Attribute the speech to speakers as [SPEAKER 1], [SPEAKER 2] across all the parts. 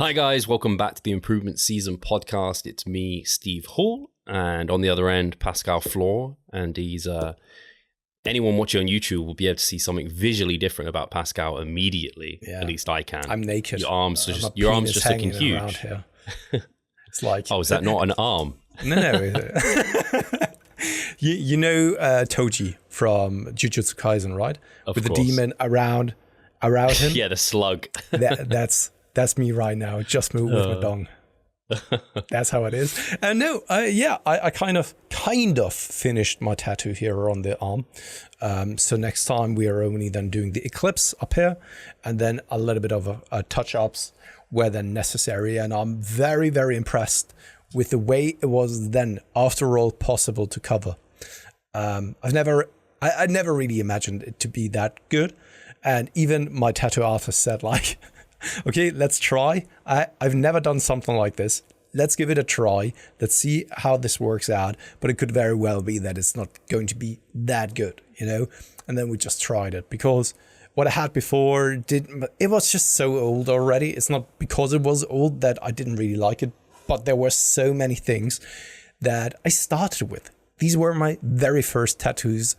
[SPEAKER 1] Hi guys, welcome back to the Improvement Season podcast. It's me, Steve Hall, and on the other end, Pascal Floor. And he's anyone watching on YouTube will be able to see something visually different about Pascal immediately. Yeah. At least I can.
[SPEAKER 2] I'm naked.
[SPEAKER 1] Your arms are just looking huge.
[SPEAKER 2] Here. It's like
[SPEAKER 1] oh, is that not an arm?
[SPEAKER 2] No. you know Toji from Jujutsu Kaisen, right? With the demon around him.
[SPEAKER 1] Yeah, the slug.
[SPEAKER 2] That's me right now. Just move with my dong. That's how it is. And I kind of finished my tattoo here on the arm. So next time we are only then doing the eclipse up here, and then a little bit of a touch-ups where then necessary. And I'm very, very impressed with the way it was then, after all, possible to cover. I never really imagined it to be that good. And even my tattoo artist said, like, okay, let's try. I've never done something like this. Let's give it a try. Let's see how this works out. But it could very well be that it's not going to be that good, you know? And then we just tried it because what I had before, it was just so old already. It's not because it was old that I didn't really like it, but there were so many things that I started with. These were my very first tattoos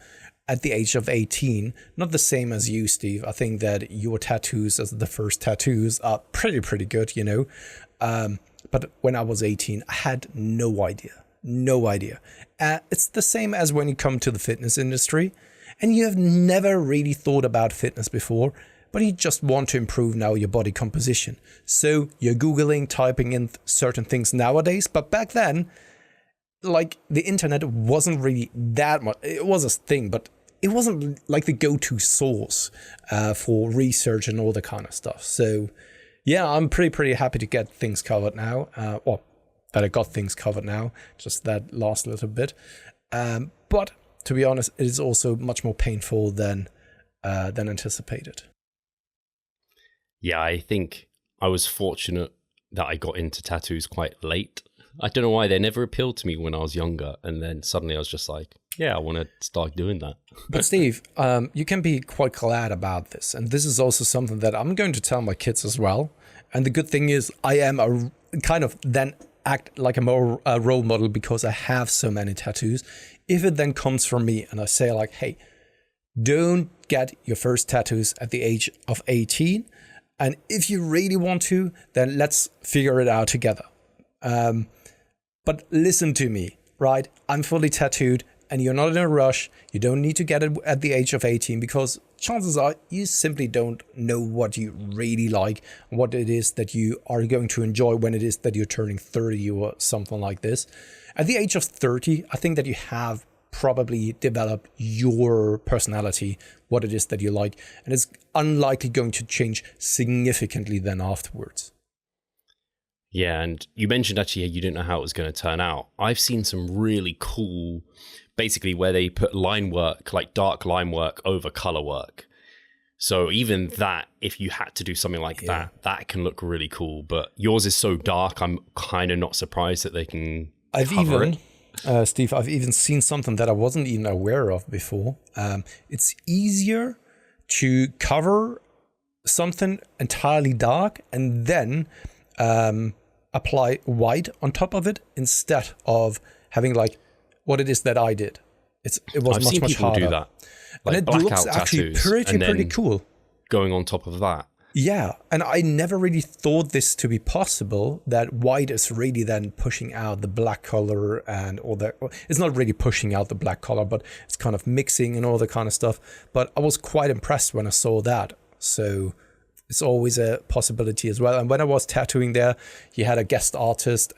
[SPEAKER 2] at the age of 18, not the same as you, Steve. I think that your tattoos as the first tattoos are pretty good, you know. But when I was 18, I had no idea. It's the same as when you come to the fitness industry and you have never really thought about fitness before, but you just want to improve now your body composition. So you're Googling, typing in certain things nowadays, but back then, like, the internet wasn't really that much. It was a thing, but it wasn't like the go-to source for research and all that kind of stuff. So, yeah, I'm pretty happy to get things covered now. That I got things covered now, just that last little bit. But to be honest, it is also much more painful than anticipated.
[SPEAKER 1] Yeah, I think I was fortunate that I got into tattoos quite late. I don't know why they never appealed to me when I was younger. And then suddenly I was just like, yeah, I want to start doing that.
[SPEAKER 2] But Steve, you can be quite glad about this. And this is also something that I'm going to tell my kids as well. And the good thing is I am a kind of then act like a more role model because I have so many tattoos. If it then comes from me and I say like, hey, don't get your first tattoos at the age of 18. And if you really want to, then let's figure it out together. But listen to me, right? I'm fully tattooed and you're not in a rush. You don't need to get it at the age of 18 because chances are you simply don't know what you really like, what it is that you are going to enjoy when it is that you're turning 30 or something like this. At the age of 30, I think that you have probably developed your personality, what it is that you like, and it's unlikely going to change significantly then afterwards.
[SPEAKER 1] Yeah, and you mentioned actually you didn't know how it was going to turn out. I've seen some really cool, basically where they put line work, like dark line work over color work. So even that, if you had to do something like that can look really cool. But yours is so dark, I'm kind of not surprised that they can cover it.
[SPEAKER 2] Steve, I've even seen something that I wasn't even aware of before. It's easier to cover something entirely dark and then apply white on top of it instead of having like what it is that I did. It was much harder.
[SPEAKER 1] Do that. Like,
[SPEAKER 2] and it looks actually pretty cool.
[SPEAKER 1] Going on top of that.
[SPEAKER 2] Yeah, and I never really thought this to be possible, that white is really then pushing out the black color and all that. Well, it's not really pushing out the black color, but it's kind of mixing and all that kind of stuff. But I was quite impressed when I saw that. So it's always a possibility as well. And when I was tattooing there, he had a guest artist.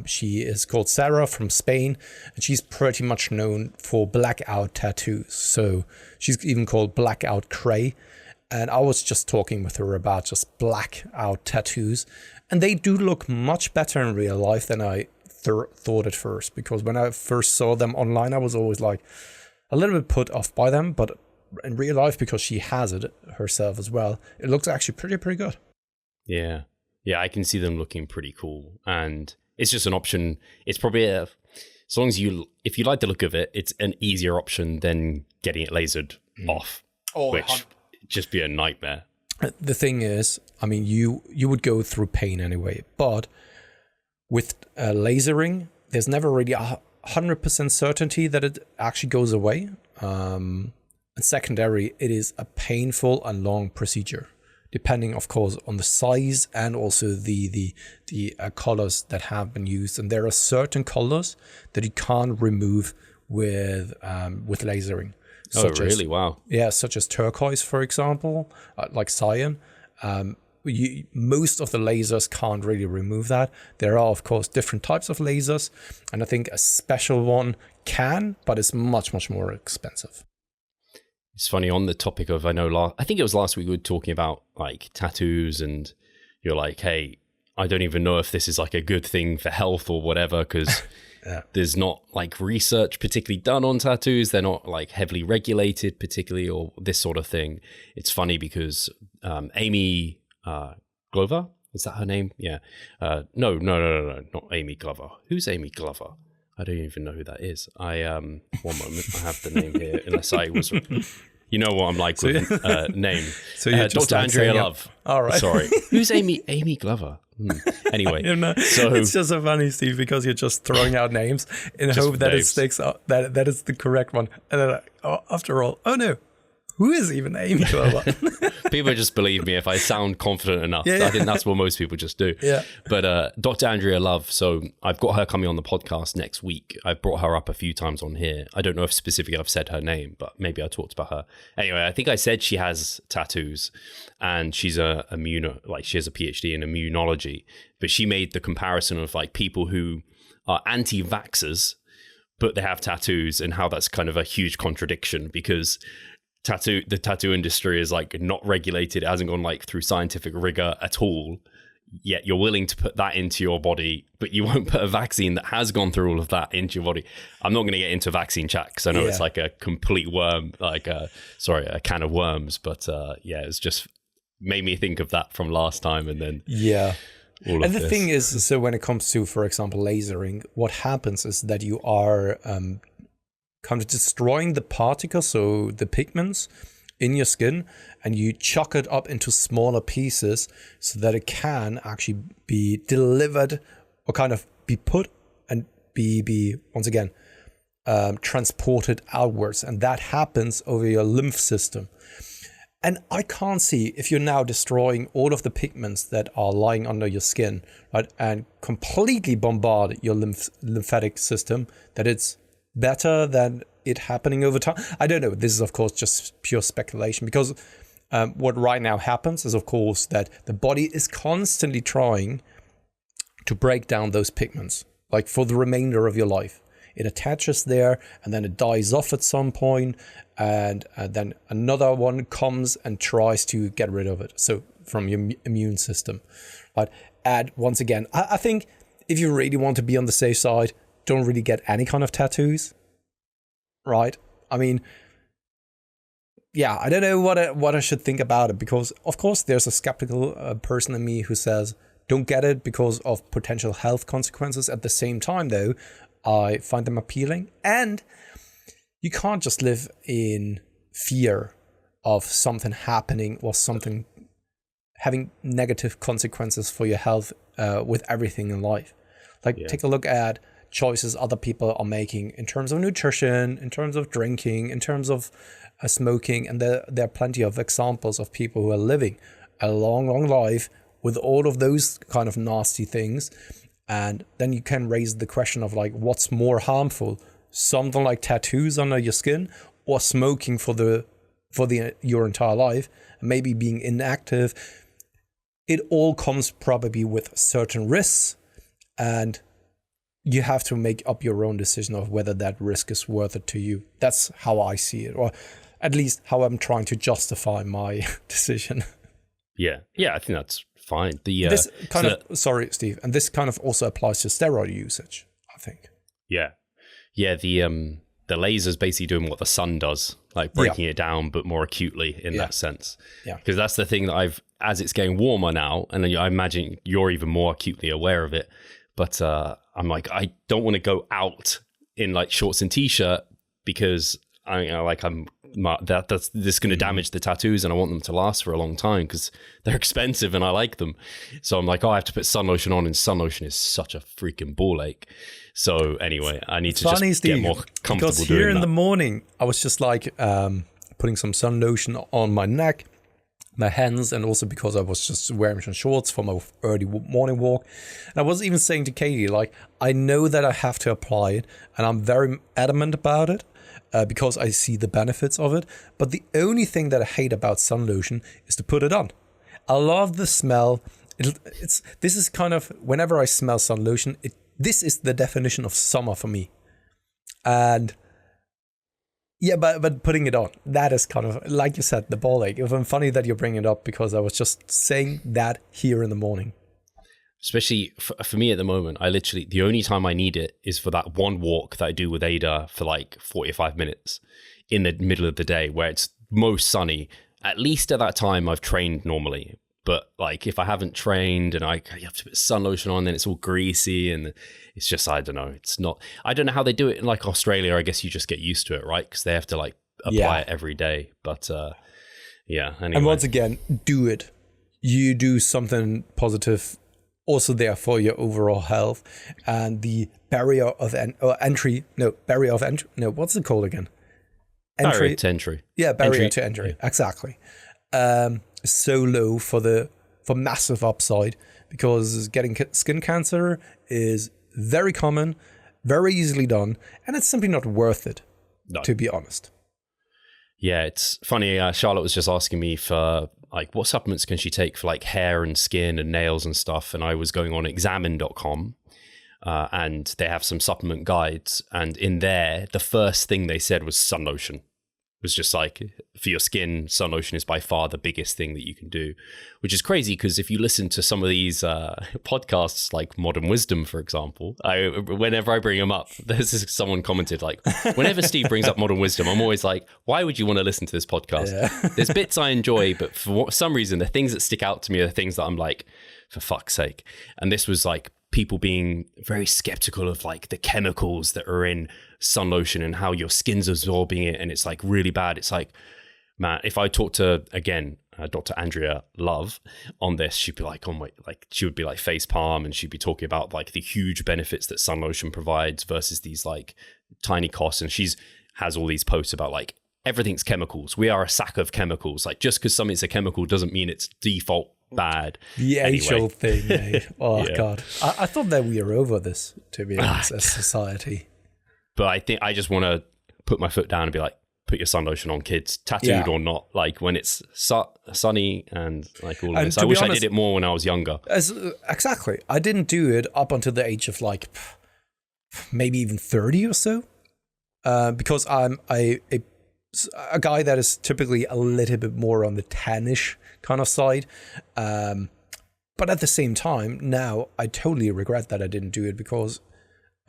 [SPEAKER 2] She is called Sarah from Spain, and she's pretty much known for blackout tattoos. So she's even called Blackout Cray. And I was just talking with her about just blackout tattoos. And they do look much better in real life than I thought at first. Because when I first saw them online, I was always like a little bit put off by them. But in real life, because she has it herself as well, it looks actually pretty good.
[SPEAKER 1] Yeah, I can see them looking pretty cool, and it's just an option. It's probably as long as if you like the look of it, it's an easier option than getting it lasered off, which just be a nightmare.
[SPEAKER 2] The thing is, I mean, you would go through pain anyway, but with lasering, there's never really 100% certainty that it actually goes away. And secondary, it is a painful and long procedure, depending, of course, on the size and also the colors that have been used. And there are certain colors that you can't remove with lasering.
[SPEAKER 1] Oh, really? Wow.
[SPEAKER 2] Yeah, such as turquoise, for example, like cyan. Most of the lasers can't really remove that. There are, of course, different types of lasers, and I think a special one can, but it's much, much more expensive.
[SPEAKER 1] It's funny, on the topic of, I think it was last week we were talking about like tattoos, and you're like, hey, I don't even know if this is like a good thing for health or whatever, because yeah. There's not like research particularly done on tattoos. They're not like heavily regulated particularly, or this sort of thing. It's funny because Amy Glover, is that her name? Yeah. No, not Amy Glover. Who's Amy Glover? I don't even know who that is. One moment, I have the name here, unless I was... You know what I'm like with name.
[SPEAKER 2] So you're
[SPEAKER 1] Dr. Andrea Love.
[SPEAKER 2] All right.
[SPEAKER 1] Sorry. Who's Amy Glover? Anyway. So
[SPEAKER 2] it's just so funny, Steve, because you're just throwing out names in hope that it sticks out, that is the correct one. And then after all, oh no, who is even Amy Glover?
[SPEAKER 1] People just believe me if I sound confident enough. Yeah. I think that's what most people just do.
[SPEAKER 2] Yeah.
[SPEAKER 1] But Dr. Andrea Love, so I've got her coming on the podcast next week. I've brought her up a few times on here. I don't know if specifically I've said her name, but maybe I talked about her. Anyway, I think I said she has tattoos, and she's she has a PhD in immunology. But she made the comparison of like people who are anti-vaxxers, but they have tattoos, and how that's kind of a huge contradiction, because the tattoo industry is like not regulated. It hasn't gone like through scientific rigor at all, yet you're willing to put that into your body, but you won't put a vaccine that has gone through all of that into your body. I'm not going to get into vaccine chat because I know it's like a complete worm, a can of worms, but it's just made me think of that from last time, and then
[SPEAKER 2] and the thing is, so when it comes to, for example, lasering, what happens is that you are kind of destroying the particles, so the pigments in your skin, and you chuck it up into smaller pieces so that it can actually be delivered, or kind of be put and be once again transported outwards, and that happens over your lymph system. And I can't see, if you're now destroying all of the pigments that are lying under your skin, right, and completely bombard your lymphatic system, that it's better than it happening over time. I don't know. This is, of course, just pure speculation, because what right now happens is, of course, that the body is constantly trying to break down those pigments, like for the remainder of your life. It attaches there, and then it dies off at some point, and then another one comes and tries to get rid of it. So from your immune system, right? And once again, I think if you really want to be on the safe side, don't really get any kind of tattoos, right? I mean, I don't know what I should think about it, because of course there's a skeptical person in me who says don't get it because of potential health consequences. At the same time, though, I find them appealing, and you can't just live in fear of something happening or something having negative consequences for your health with everything in life. Take a look at choices other people are making in terms of nutrition, in terms of drinking, in terms of smoking, and there are plenty of examples of people who are living a long life with all of those kind of nasty things. And then you can raise the question of like, what's more harmful, something like tattoos under your skin, or smoking for your entire life, and maybe being inactive. It all comes probably with certain risks, and you have to make up your own decision of whether that risk is worth it to you. That's how I see it, or at least how I'm trying to justify my decision. Yeah,
[SPEAKER 1] I think that's fine.
[SPEAKER 2] Sorry, Steve, and this kind of also applies to steroid usage, I think.
[SPEAKER 1] Yeah, the laser's basically doing what the sun does, like breaking it down, but more acutely in that sense. Yeah, because that's the thing that as it's getting warmer now, and I imagine you're even more acutely aware of it. But I'm like, I don't want to go out in like shorts and t-shirt, because I'm that's going to damage the tattoos, and I want them to last for a long time because they're expensive and I like them. So I'm like, I have to put sun lotion on, and sun lotion is such a freaking ball ache. So anyway, I need to just get more comfortable doing that.
[SPEAKER 2] Because here in the morning, I was just like putting some sun lotion on my neck, my hands, and also because I was just wearing some shorts for my early morning walk. And I was even saying to Katie, like, I know that I have to apply it, and I'm very adamant about it. Because I see the benefits of it. But the only thing that I hate about sun lotion is to put it on. I love the smell. This is kind of, whenever I smell sun lotion, this is the definition of summer for me. And yeah, but putting it on, that is kind of, like you said, the ball ache. It's funny that you're bringing it up because I was just saying that here in the morning.
[SPEAKER 1] Especially for me at the moment, I literally, the only time I need it is for that one walk that I do with Ada for like 45 minutes in the middle of the day where it's most sunny. At least at that time I've trained normally. But like if I haven't trained and you have to put sun lotion on, then it's all greasy and it's just, I don't know. I don't know how they do it in like Australia. I guess you just get used to it, right? Because they have to like apply it every day. But yeah. Anyway.
[SPEAKER 2] And once again, do it. You do something positive also there for your overall health, and the barrier of entry, what's it called again?
[SPEAKER 1] Barrier to entry.
[SPEAKER 2] Yeah, barrier to entry, exactly. So low for massive upside, because getting skin cancer is very common, very easily done, and it's simply not worth it, to be honest.
[SPEAKER 1] Yeah, it's funny. Charlotte was just asking me for like what supplements can she take for like hair and skin and nails and stuff. And I was going on examine.com and they have some supplement guides. And in there, the first thing they said was sun lotion. It was just like, for your skin, sun lotion is by far the biggest thing that you can do, which is crazy because if you listen to some of these podcasts like Modern Wisdom, for example, whenever I bring them up, someone commented like, whenever Steve brings up Modern Wisdom, I'm always like, why would you want to listen to this podcast? Yeah. There's bits I enjoy, but for some reason, the things that stick out to me are the things that I'm like, for fuck's sake. And this was like people being very skeptical of like the chemicals that are in sun lotion and how your skin's absorbing it, and it's like really bad. It's like, man, if I talk to Dr. Andrea Love on this, she'd be like, she would be like face palm, and she'd be talking about like the huge benefits that sun lotion provides versus these like tiny costs. And has all these posts about like everything's chemicals. We are a sack of chemicals. Like just because something's a chemical doesn't mean it's default bad.
[SPEAKER 2] The age-old thing, mate. Oh yeah. God, I thought that we were over this, to be honest, as society.
[SPEAKER 1] But I think I just want to put my foot down and be like, put your sun lotion on, kids, tattooed or not. Like when it's sunny and like all of this. I wish I did it more when I was younger.
[SPEAKER 2] Exactly. I didn't do it up until the age of like maybe even 30 or so, because I'm a guy that is typically a little bit more on the tannish kind of side. But at the same time, now I totally regret that I didn't do it, because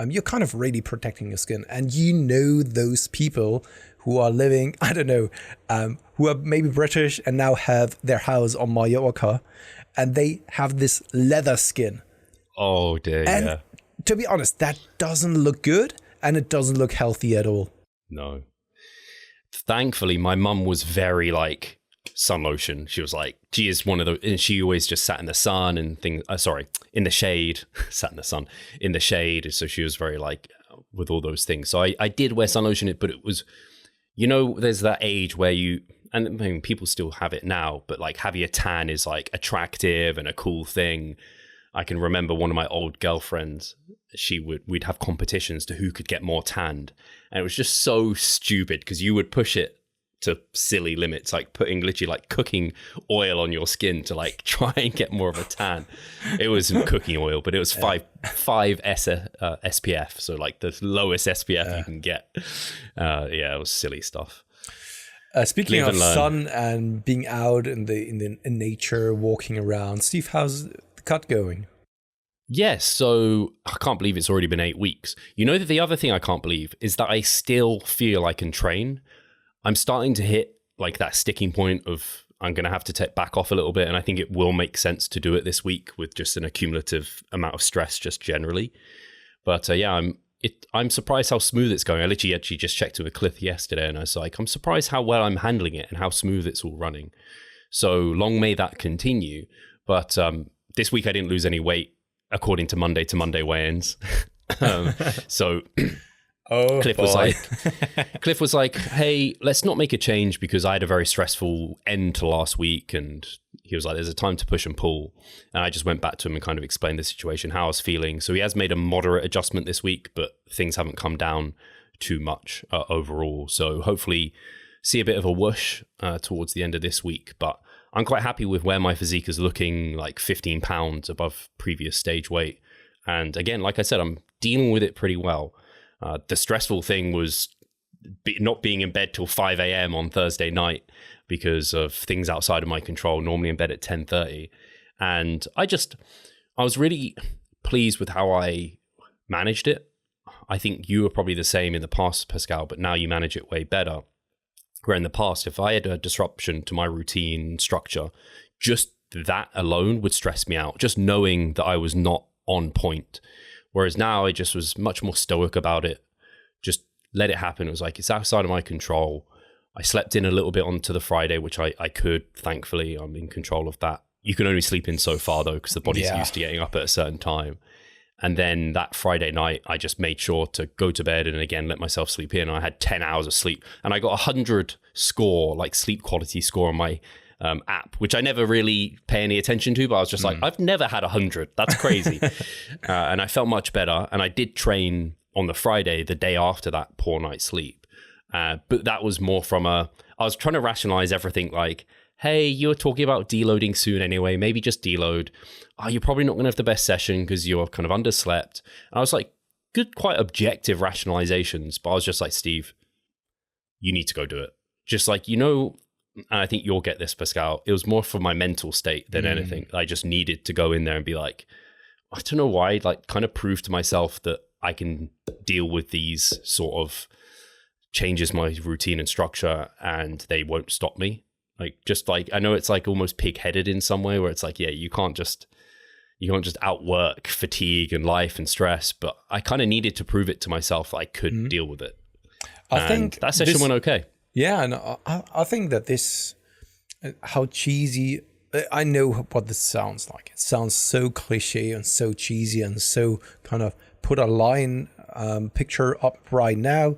[SPEAKER 2] you're kind of really protecting your skin. And you know those people who are living, I don't know, who are maybe British and now have their house on Mallorca, and they have this leather skin.
[SPEAKER 1] Oh dear,
[SPEAKER 2] and to be honest, that doesn't look good, and it doesn't look healthy at all.
[SPEAKER 1] No. Thankfully, my mum was very like sun lotion. She was like, she is one of those, and she always just sat in the sun and things, in the shade, sat in the sun, in the shade. So she was very like with all those things. So I did wear sun lotion, but it was, you know, there's that age where you, and I mean, people still have it now, but like having a tan is like attractive and a cool thing. I can remember one of my old girlfriends, we'd have competitions to who could get more tanned. And it was just so stupid because you would push it to silly limits, like putting literally like cooking oil on your skin to like try and get more of a tan. It wasn't cooking oil, but it was 5 SPF. So like the lowest SPF you can get. It was silly stuff.
[SPEAKER 2] Speaking of sun and being out in nature, walking around, Steve, how's the cut going?
[SPEAKER 1] Yes, so I can't believe it's already been 8 weeks. You know that the other thing I can't believe is that I still feel I can train. I'm starting to hit like that sticking point of I'm going to have to back off a little bit, and I think it will make sense to do it this week with just an accumulative amount of stress just generally. But I'm surprised how smooth it's going. I literally actually just checked with Cliff yesterday, and I was like, I'm surprised how well I'm handling it and how smooth it's all running. So long may that continue. But this week I didn't lose any weight according to Monday weigh-ins. So Cliff was like, hey, let's not make a change because I had a very stressful end to last week. And he was like, there's a time to push and pull. And I just went back to him and kind of explained the situation, how I was feeling. So he has made a moderate adjustment this week, but things haven't come down too much overall. So hopefully see a bit of a whoosh towards the end of this week. But I'm quite happy with where my physique is looking, like 15 pounds above previous stage weight. And again, like I said, I'm dealing with it pretty well. The stressful thing was not being in bed till 5 a.m. on Thursday night because of things outside of my control, normally in bed at 10:30. And I was really pleased with how I managed it. I think you were probably the same in the past, Pascal, but now you manage it way better. Where in the past, if I had a disruption to my routine structure, just that alone would stress me out, just knowing that I was not on point. Whereas now I just was much more stoic about it. Just let it happen. It was like, it's outside of my control. I slept in a little bit onto the Friday, which I could, thankfully. I'm in control of that. You can only sleep in so far though, because the body's used to getting up at a certain time. And then that Friday night, I just made sure to go to bed and again, let myself sleep in. I had 10 hours of sleep and I got 100 score, like sleep quality score on my app, which I never really pay any attention to, but I was just like, I've never had 100. That's crazy. And I felt much better. And I did train on the Friday, the day after that poor night's sleep. But that was more from I was trying to rationalize everything like, hey, you're talking about deloading soon anyway, maybe just deload. Oh, you're probably not going to have the best session because you're kind of underslept. And I was like, good, quite objective rationalizations. But I was just like, Steve, you need to go do it. Just like, and I think you'll get this, Pascal. It was more for my mental state than anything. I just needed to go in there and be like, I don't know why, like kind of prove to myself that I can deal with these sort of changes my routine and structure and they won't stop me. Like, just like, I know it's like almost pig-headed in some way where it's like, yeah, you can't just outwork fatigue and life and stress, but I kind of needed to prove it to myself that I could deal with it. I think that session went okay.
[SPEAKER 2] Yeah, and I think that this, how cheesy, I know what this sounds like. It sounds so cliche and so cheesy and so kind of put a line picture up right now.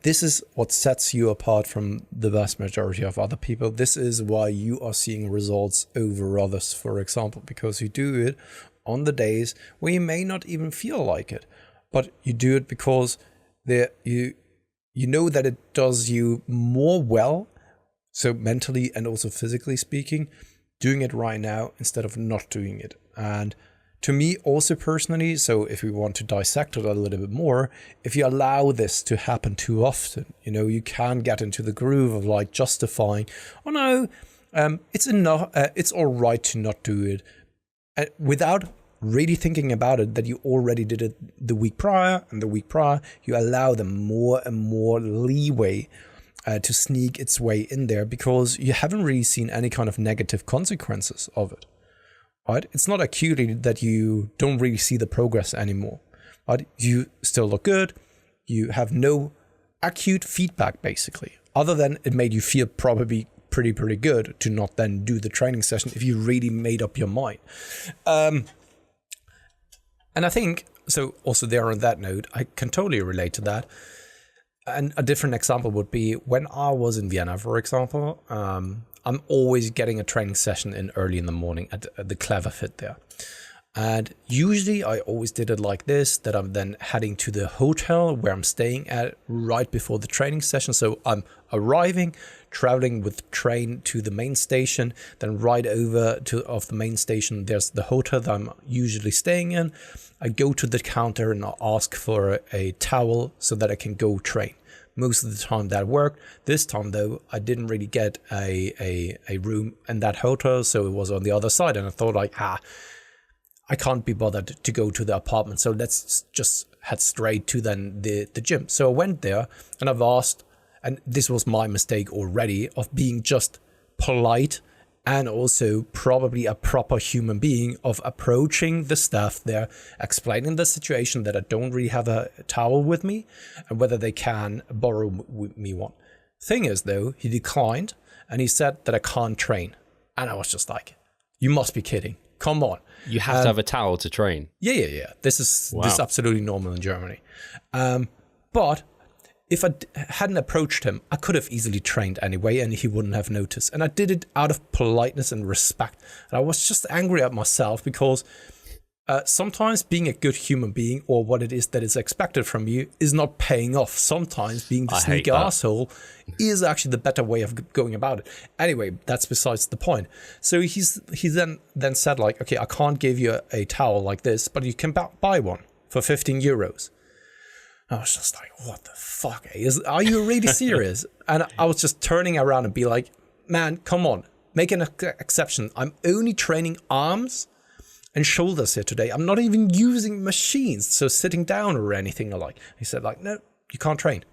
[SPEAKER 2] This is what sets you apart from the vast majority of other people. This is why you are seeing results over others, for example, because you do it on the days where you may not even feel like it, but you do it because you know that it does you more well, so mentally and also physically speaking, doing it right now instead of not doing it. And to me also personally, so if we want to dissect it a little bit more, if you allow this to happen too often, you can get into the groove of like justifying, oh no, it's enough, it's all right to not do it, without really thinking about it, that you already did it the week prior, and the week prior, you allow them more and more leeway to sneak its way in there because you haven't really seen any kind of negative consequences of it. Right? It's not acutely that you don't really see the progress anymore. Right? You still look good. You have no acute feedback, basically, other than it made you feel probably pretty good to not then do the training session if you really made up your mind. And I think, so also there on that note, I can totally relate to that. And a different example would be when I was in Vienna, for example, I'm always getting a training session in early in the morning at the Clever Fit there. And usually I always did it like this, that I'm then heading to the hotel where I'm staying at right before the training session. So I'm arriving, traveling with the train to the main station, then right over of the main station, there's the hotel that I'm usually staying in. I go to the counter and I ask for a towel so that I can go train. Most of the time that worked. This time though, I didn't really get a room in that hotel, so it was on the other side. And I thought like, I can't be bothered to go to the apartment, so let's just head straight to then the gym. So I went there and I've asked, and this was my mistake already of being just polite and also probably a proper human being of approaching the staff there, explaining the situation that I don't really have a towel with me and whether they can borrow me one. Thing is, though, he declined and he said that I can't train. And I was just like, you must be kidding. Come on.
[SPEAKER 1] You have to have a towel to train.
[SPEAKER 2] Yeah. This is absolutely normal in Germany. But if I hadn't approached him, I could have easily trained anyway, and he wouldn't have noticed. And I did it out of politeness and respect. And I was just angry at myself because sometimes being a good human being, or what it is that is expected from you, is not paying off. Sometimes being the sneaky asshole is actually the better way of going about it. Anyway, that's besides the point. So he then said, like, okay, I can't give you a towel like this, but you can buy one for 15 euros. I was just like, what the fuck? Are you really serious? And I was just turning around and be like, man, come on, make an exception. I'm only training arms and shoulders here today. I'm not even using machines, so sitting down or anything like. He said, like, no, you can't train.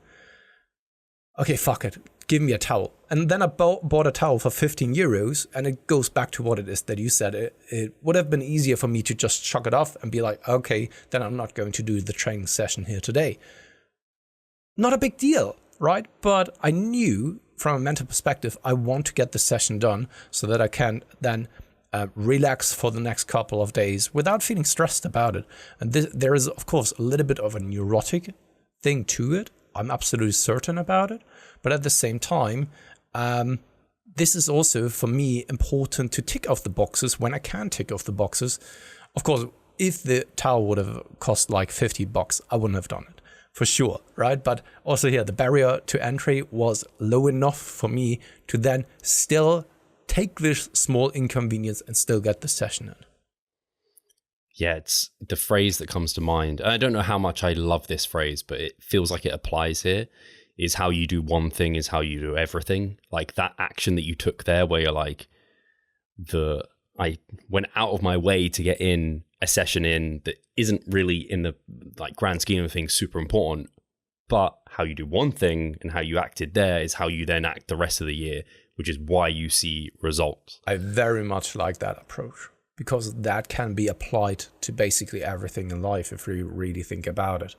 [SPEAKER 2] Okay, fuck it. Give me a towel. And then I bought a towel for 15 euros, and it goes back to what it is that you said. It would have been easier for me to just chuck it off and be like, okay, then I'm not going to do the training session here today. Not a big deal, right? But I knew from a mental perspective, I want to get the session done so that I can then relax for the next couple of days without feeling stressed about it. And there is, of course, a little bit of a neurotic thing to it. I'm absolutely certain about it. But at the same time, this is also, for me, important to tick off the boxes when I can tick off the boxes. Of course, if the towel would have cost like $50, I wouldn't have done it, for sure, right? But also here, the barrier to entry was low enough for me to then still take this small inconvenience and still get the session in.
[SPEAKER 1] Yeah, it's the phrase that comes to mind. I don't know how much I love this phrase, but it feels like it applies here. Is how you do one thing is how you do everything. Like that action that you took there where you're like, I went out of my way to get in a session in that isn't really in the like grand scheme of things super important, but how you do one thing and how you acted there is how you then act the rest of the year, which is why you see results.
[SPEAKER 2] I very much like that approach because that can be applied to basically everything in life if you really think about it.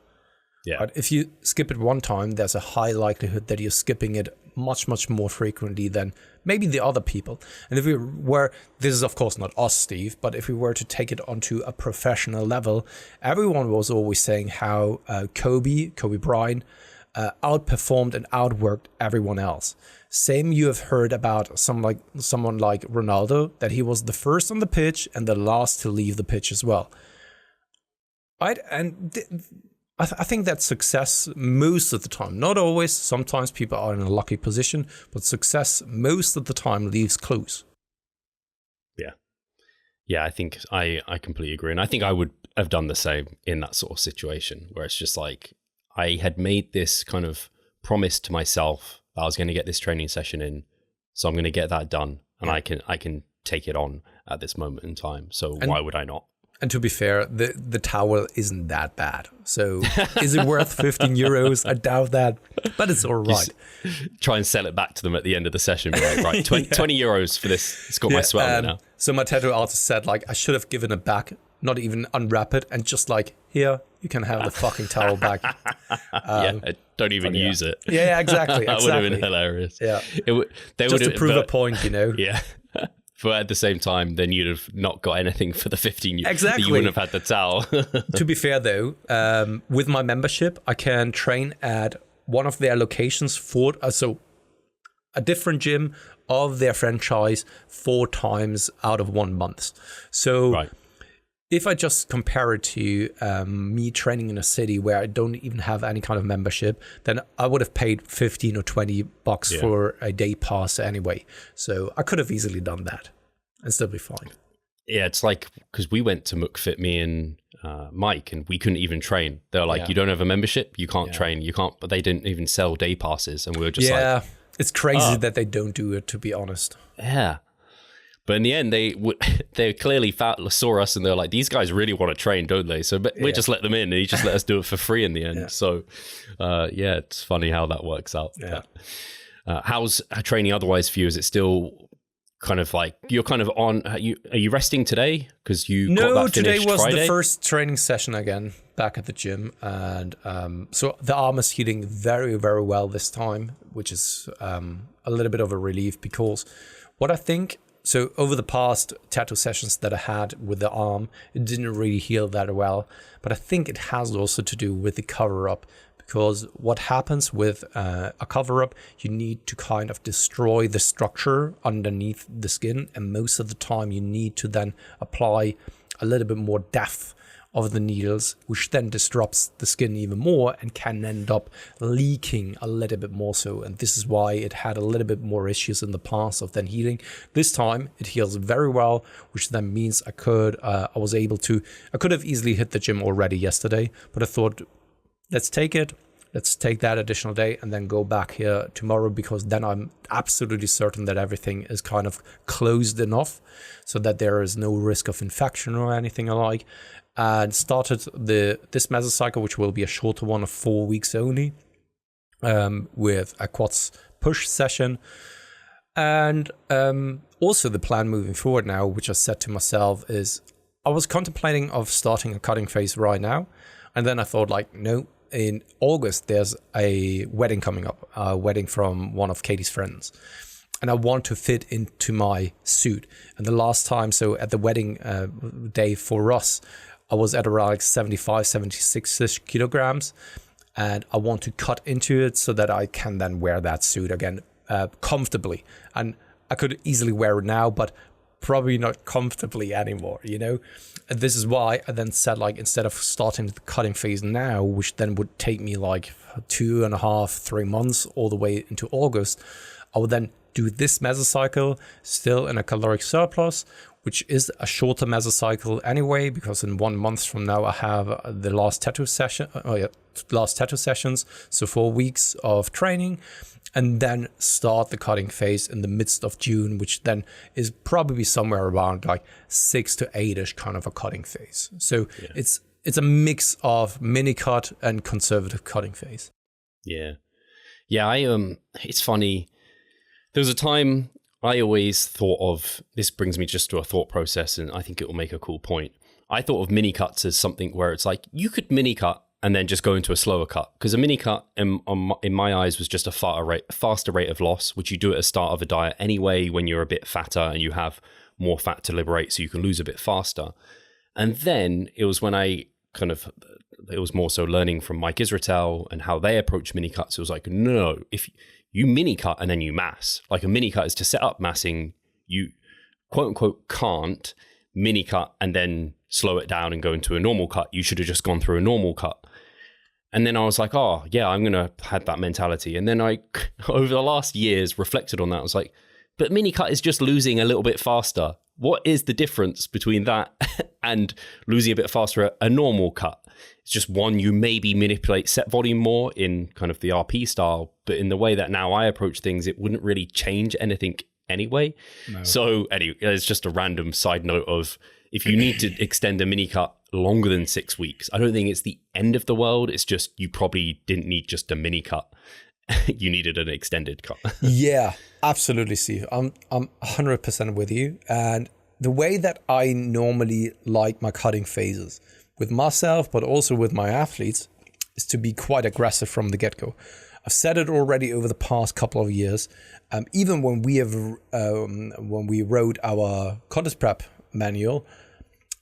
[SPEAKER 1] Yeah.
[SPEAKER 2] But if you skip it one time, there's a high likelihood that you're skipping it much, much more frequently than maybe the other people. And if we were, this is of course not us, Steve, but if we were to take it onto a professional level, everyone was always saying how Kobe Bryant outperformed and outworked everyone else. Same you have heard about someone like Ronaldo, that he was the first on the pitch and the last to leave the pitch as well. Right? And I think that success most of the time, not always, sometimes people are in a lucky position, but success most of the time leaves clues.
[SPEAKER 1] Yeah, I think I completely agree. And I think I would have done the same in that sort of situation where it's just like, I had made this kind of promise to myself that I was going to get this training session in, so I'm going to get that done, and I can take it on at this moment in time. So why would I not?
[SPEAKER 2] And to be fair, the towel isn't that bad. So is it worth 15 euros? I doubt that, but it's all right.
[SPEAKER 1] Just try and sell it back to them at the end of the session. Be like, right, 20 euros for this. It's got my sweat on it now.
[SPEAKER 2] So my tattoo artist said, like, I should have given it back, not even unwrap it, and just like, here, you can have the fucking towel back.
[SPEAKER 1] Don't even use it.
[SPEAKER 2] Yeah, exactly.
[SPEAKER 1] That would have been hilarious.
[SPEAKER 2] Yeah. Just to prove a point, you know?
[SPEAKER 1] Yeah. But at the same time, then you'd have not got anything for the 15 years.
[SPEAKER 2] Exactly.
[SPEAKER 1] You wouldn't have had the towel.
[SPEAKER 2] To be fair, though, with my membership, I can train at one of their locations for a different gym of their franchise 4 times out of 1 month. So
[SPEAKER 1] right.
[SPEAKER 2] If I just compare it to me training in a city where I don't even have any kind of membership, then I would have paid 15 or 20 bucks for a day pass anyway. So I could have easily done that and still be fine.
[SPEAKER 1] Yeah, it's like, because we went to McFit, me and Mike, and we couldn't even train. They were like, you don't have a membership, you can't train, you can't, but they didn't even sell day passes. And we were just like,
[SPEAKER 2] it's crazy that they don't do it, to be honest.
[SPEAKER 1] Yeah. But in the end, they clearly saw us and they're like, these guys really want to train, don't they? So we just let them in, and he just let us do it for free in the end. Yeah. So, it's funny how that works out.
[SPEAKER 2] Yeah.
[SPEAKER 1] How's training otherwise for you? Is it still kind of like you're kind of on. Are you resting today because you got
[SPEAKER 2] No,
[SPEAKER 1] that
[SPEAKER 2] today
[SPEAKER 1] finished
[SPEAKER 2] was
[SPEAKER 1] Friday?
[SPEAKER 2] the first training session again back at the gym, and so the arm is healing very, very well this time, which is a little bit of a relief because what I think. So over the past tattoo sessions that I had with the arm, it didn't really heal that well. But I think it has also to do with the cover-up, because what happens with a cover-up, you need to kind of destroy the structure underneath the skin. And most of the time you need to then apply a little bit more depth of the needles, which then disrupts the skin even more and can end up leaking a little bit more so. And this is why it had a little bit more issues in the past of then healing. This time it heals very well, which then means I could have easily hit the gym already yesterday, but I thought, let's take that additional day and then go back here tomorrow, because then I'm absolutely certain that everything is kind of closed enough so that there is no risk of infection or anything alike. And started this mesocycle, which will be a shorter one of 4 weeks only, with a quads push session. And also the plan moving forward now, which I said to myself, is I was contemplating of starting a cutting phase right now. And then I thought, like, no, in August, there's a wedding coming up, a wedding from one of Katie's friends. And I want to fit into my suit. And the last time, so at the wedding day for us, I was at around like 75, 76 kilograms. And I want to cut into it so that I can then wear that suit again comfortably. And I could easily wear it now, but probably not comfortably anymore, you know? And this is why I then said, like, instead of starting the cutting phase now, which then would take me like 2.5, 3 months all the way into August, I would then do this mesocycle still in a caloric surplus, which is a shorter mesocycle anyway, because in 1 month from now I have the last tattoo sessions, so 4 weeks of training, and then start the cutting phase in the midst of June, which then is probably somewhere around like 6 to 8ish kind of a cutting phase. So it's a mix of mini cut and conservative cutting phase.
[SPEAKER 1] Yeah. It's funny. There was a time I always thought of, this brings me just to a thought process, and I think it will make a cool point. I thought of mini cuts as something where it's like you could mini cut and then just go into a slower cut, because a mini cut in my eyes was just a faster rate of loss, which you do at the start of a diet anyway when you're a bit fatter and you have more fat to liberate, so you can lose a bit faster. And then it was when it was more so learning from Mike Israetel and how they approach mini cuts. It was like, no, if you mini cut and then you mass. Like a mini cut is to set up massing. You quote unquote can't mini cut and then slow it down and go into a normal cut. You should have just gone through a normal cut. And then I was like, oh yeah, I'm going to have that mentality. And then I, over the last years, reflected on that. I was like, but mini cut is just losing a little bit faster. What is the difference between that and losing a bit faster at a normal cut? It's just one, you maybe manipulate set volume more in kind of the RP style, but in the way that now I approach things, it wouldn't really change anything anyway. No. So anyway, it's just a random side note of, if you need to extend a mini cut longer than 6 weeks, I don't think it's the end of the world. It's just, you probably didn't need just a mini cut. You needed an extended cut.
[SPEAKER 2] Yeah, absolutely, Steve. I'm 100% with you. And the way that I normally like my cutting phases with myself, but also with my athletes, is to be quite aggressive from the get-go. I've said it already over the past couple of years. Even when we wrote our contest prep manual,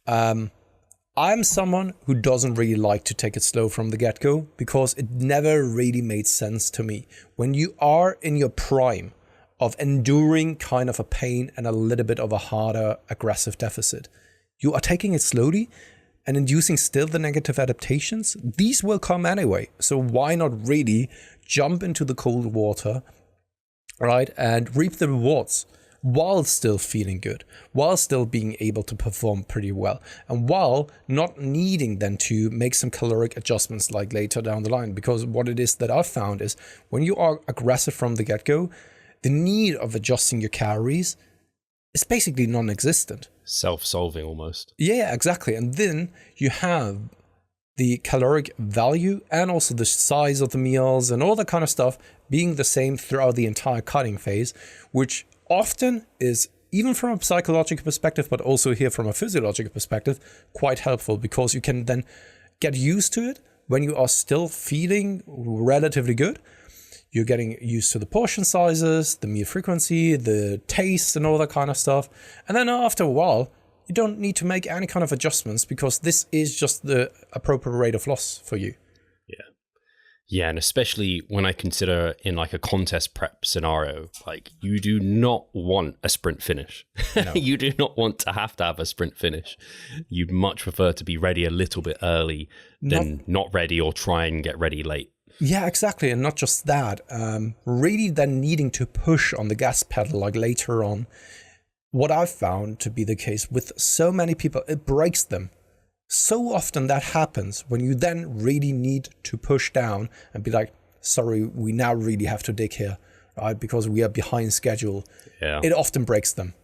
[SPEAKER 2] I'm someone who doesn't really like to take it slow from the get-go, because it never really made sense to me. When you are in your prime of enduring kind of a pain and a little bit of a harder aggressive deficit, you are taking it slowly and inducing still the negative adaptations. These will come anyway. So why not really jump into the cold water, right, and reap the rewards while still feeling good, while still being able to perform pretty well, and while not needing then to make some caloric adjustments like later down the line. Because what it is that I've found is, when you are aggressive from the get-go, the need of adjusting your calories is basically non-existent.
[SPEAKER 1] Self-solving almost.
[SPEAKER 2] Yeah, exactly. And then you have the caloric value and also the size of the meals and all that kind of stuff being the same throughout the entire cutting phase, which often is even from a psychological perspective, but also here from a physiological perspective, quite helpful, because you can then get used to it when you are still feeling relatively good. You're getting used to the portion sizes, the meal frequency, the taste and all that kind of stuff. And then after a while, you don't need to make any kind of adjustments, because this is just the appropriate rate of loss for you.
[SPEAKER 1] Yeah, and especially when I consider in like a contest prep scenario, like you do not want a sprint finish. No. You do not want to have a sprint finish. You'd much prefer to be ready a little bit early than not ready or try and get ready late.
[SPEAKER 2] Yeah, exactly. And not just that, really then needing to push on the gas pedal like later on. What I've found to be the case with so many people, it breaks them. So often that happens when you then really need to push down and be like, sorry, we now really have to dig here, right? Because we are behind schedule.
[SPEAKER 1] Yeah.
[SPEAKER 2] It often breaks them.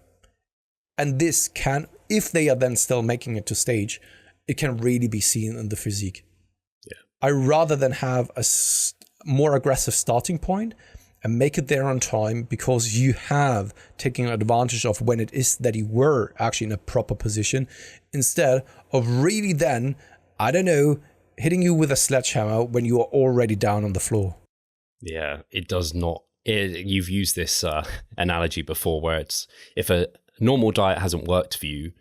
[SPEAKER 2] And this can, if they are then still making it to stage, it can really be seen in the physique.
[SPEAKER 1] Yeah.
[SPEAKER 2] I rather than have a more aggressive starting point and make it there on time, because you have taken advantage of when it is that you were actually in a proper position, instead of really then, I don't know, hitting you with a sledgehammer when you are already down on the floor.
[SPEAKER 1] Yeah, it does not. You've used this analogy before, where it's, if a normal diet hasn't worked for you,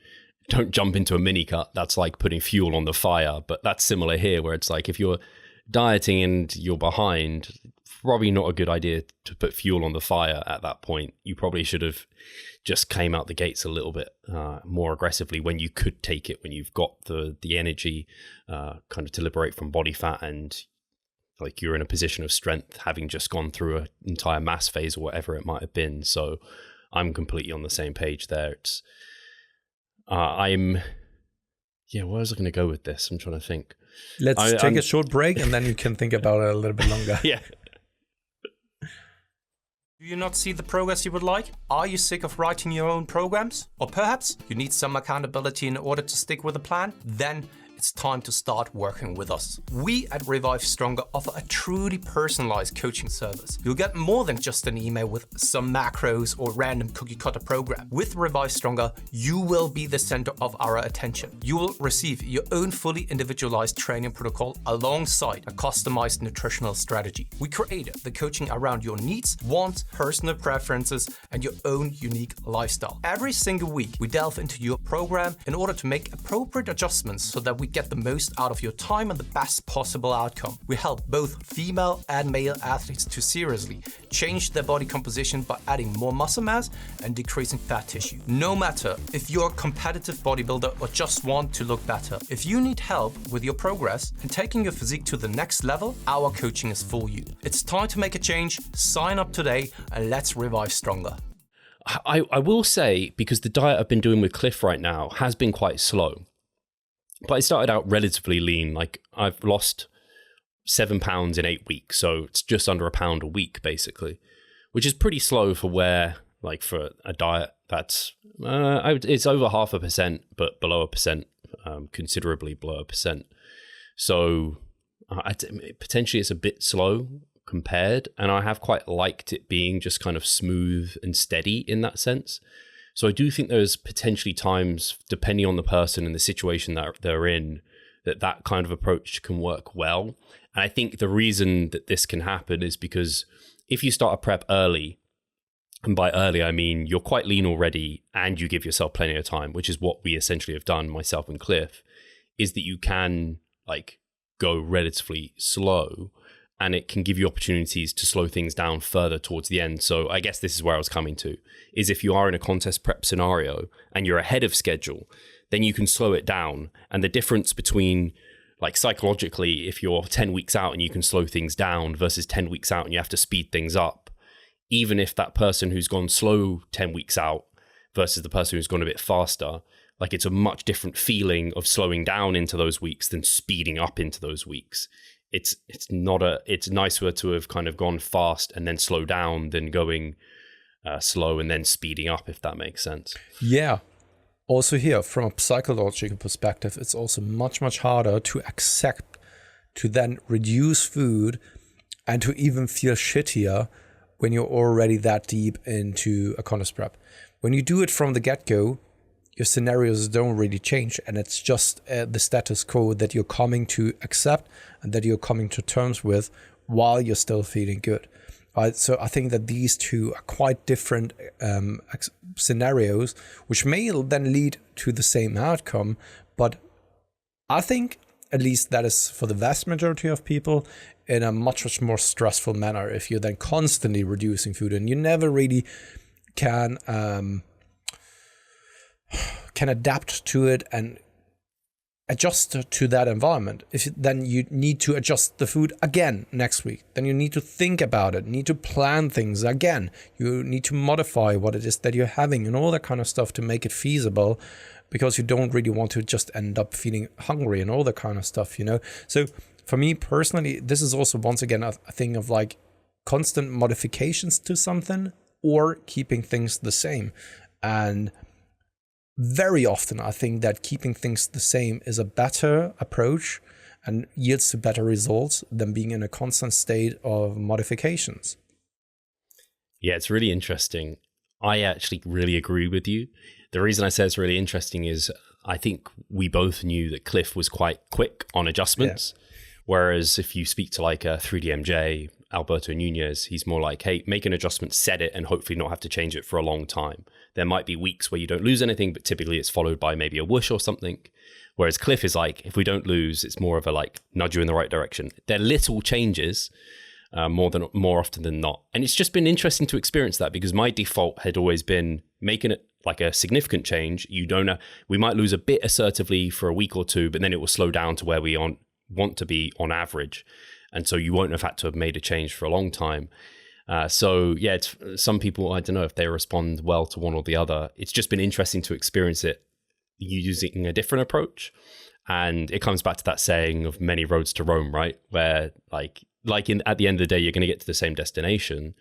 [SPEAKER 1] don't jump into a mini cut. That's like putting fuel on the fire. But that's similar here, where it's like if you're dieting and you're behind, probably not a good idea to put fuel on the fire at that point. You probably should have just came out the gates a little bit more aggressively when you could take it, when you've got the energy kind of to liberate from body fat, and like you're in a position of strength, having just gone through an entire mass phase or whatever it might have been. So I'm completely on the same page there. It's where was I going to go with this? I'm trying to think.
[SPEAKER 2] Let's take a short break and then you can think about it a little bit longer.
[SPEAKER 1] Yeah.
[SPEAKER 3] Do you not see the progress you would like? Are you sick of writing your own programs? Or perhaps you need some accountability in order to stick with a plan? Then it's time to start working with us. We at Revive Stronger offer a truly personalized coaching service. You'll get more than just an email with some macros or random cookie cutter program. With Revive Stronger, you will be the center of our attention. You will receive your own fully individualized training protocol alongside a customized nutritional strategy. We created the coaching around your needs, wants, personal preferences, and your own unique lifestyle. Every single week, we delve into your program in order to make appropriate adjustments so that we get the most out of your time and the best possible outcome. We help both female and male athletes to seriously change their body composition by adding more muscle mass and decreasing fat tissue. No matter if you're a competitive bodybuilder or just want to look better, if you need help with your progress and taking your physique to the next level, our coaching is for you. It's time to make a change. Sign up today and let's revive stronger.
[SPEAKER 1] I will say, because the diet I've been doing with Cliff right now has been quite slow. But I started out relatively lean. Like I've lost 7 pounds in 8 weeks. So it's just under a pound a week, basically, which is pretty slow for for a diet that's, it's over 0.5%, but below 1%, considerably below 1%. So potentially it's a bit slow compared. And I have quite liked it being just kind of smooth and steady in that sense. So I do think there's potentially times, depending on the person and the situation that they're in, that kind of approach can work well. And I think the reason that this can happen is because if you start a prep early, and by early I mean you're quite lean already and you give yourself plenty of time, which is what we essentially have done, myself and Cliff, is that you can go relatively slow, and it can give you opportunities to slow things down further towards the end. So I guess this is where I was coming to, is if you are in a contest prep scenario and you're ahead of schedule, then you can slow it down. And the difference between psychologically, if you're 10 weeks out and you can slow things down versus 10 weeks out and you have to speed things up, even if that person who's gone slow 10 weeks out versus the person who's gone a bit faster, it's a much different feeling of slowing down into those weeks than speeding up into those weeks. It's nicer to have kind of gone fast and then slow down than going slow and then speeding up, if that makes sense.
[SPEAKER 2] Yeah. Also here, from a psychological perspective, it's also much, much harder to accept to then reduce food and to even feel shittier when you're already that deep into a contest prep. When you do it from the get-go, your scenarios don't really change, and it's just the status quo that you're coming to accept and that you're coming to terms with while you're still feeling good. Right? So I think that these two are quite different scenarios, which may then lead to the same outcome. But I think, at least that is for the vast majority of people, in a much more stressful manner if you're then constantly reducing food and you never really can adapt to it and adjust to that environment. Then you need to adjust the food again next week. Then you need to think about it, need to plan things again. You need to modify what it is that you're having and all that kind of stuff to make it feasible, because you don't really want to just end up feeling hungry and all that kind of stuff, you know? So for me personally, this is also once again a thing of like constant modifications to something or keeping things the same. And very often I think that keeping things the same is a better approach and yields to better results than being in a constant state of modifications.
[SPEAKER 1] Yeah, it's really interesting. I actually really agree with you. The reason I say it's really interesting is I think we both knew that Cliff was quite quick on adjustments. Yeah. Whereas if you speak to like a 3DMJ, Alberto Nunez, he's more like, hey, make an adjustment, set it, and hopefully not have to change it for a long time. There might be weeks where you don't lose anything, but typically it's followed by maybe a whoosh or something. Whereas Cliff is like, if we don't lose, it's more of a like nudge you in the right direction. They're little changes more often than not. And it's just been interesting to experience that, because my default had always been making it like a significant change. We might lose a bit assertively for a week or two, but then it will slow down to where we want to be on average. And so you won't have had to have made a change for a long time. So yeah, it's, some people, I don't know if they respond well to one or the other. It's just been interesting to experience it using a different approach. And it comes back to that saying of many roads to Rome, right? Where at the end of the day, you're going to get to the same destination.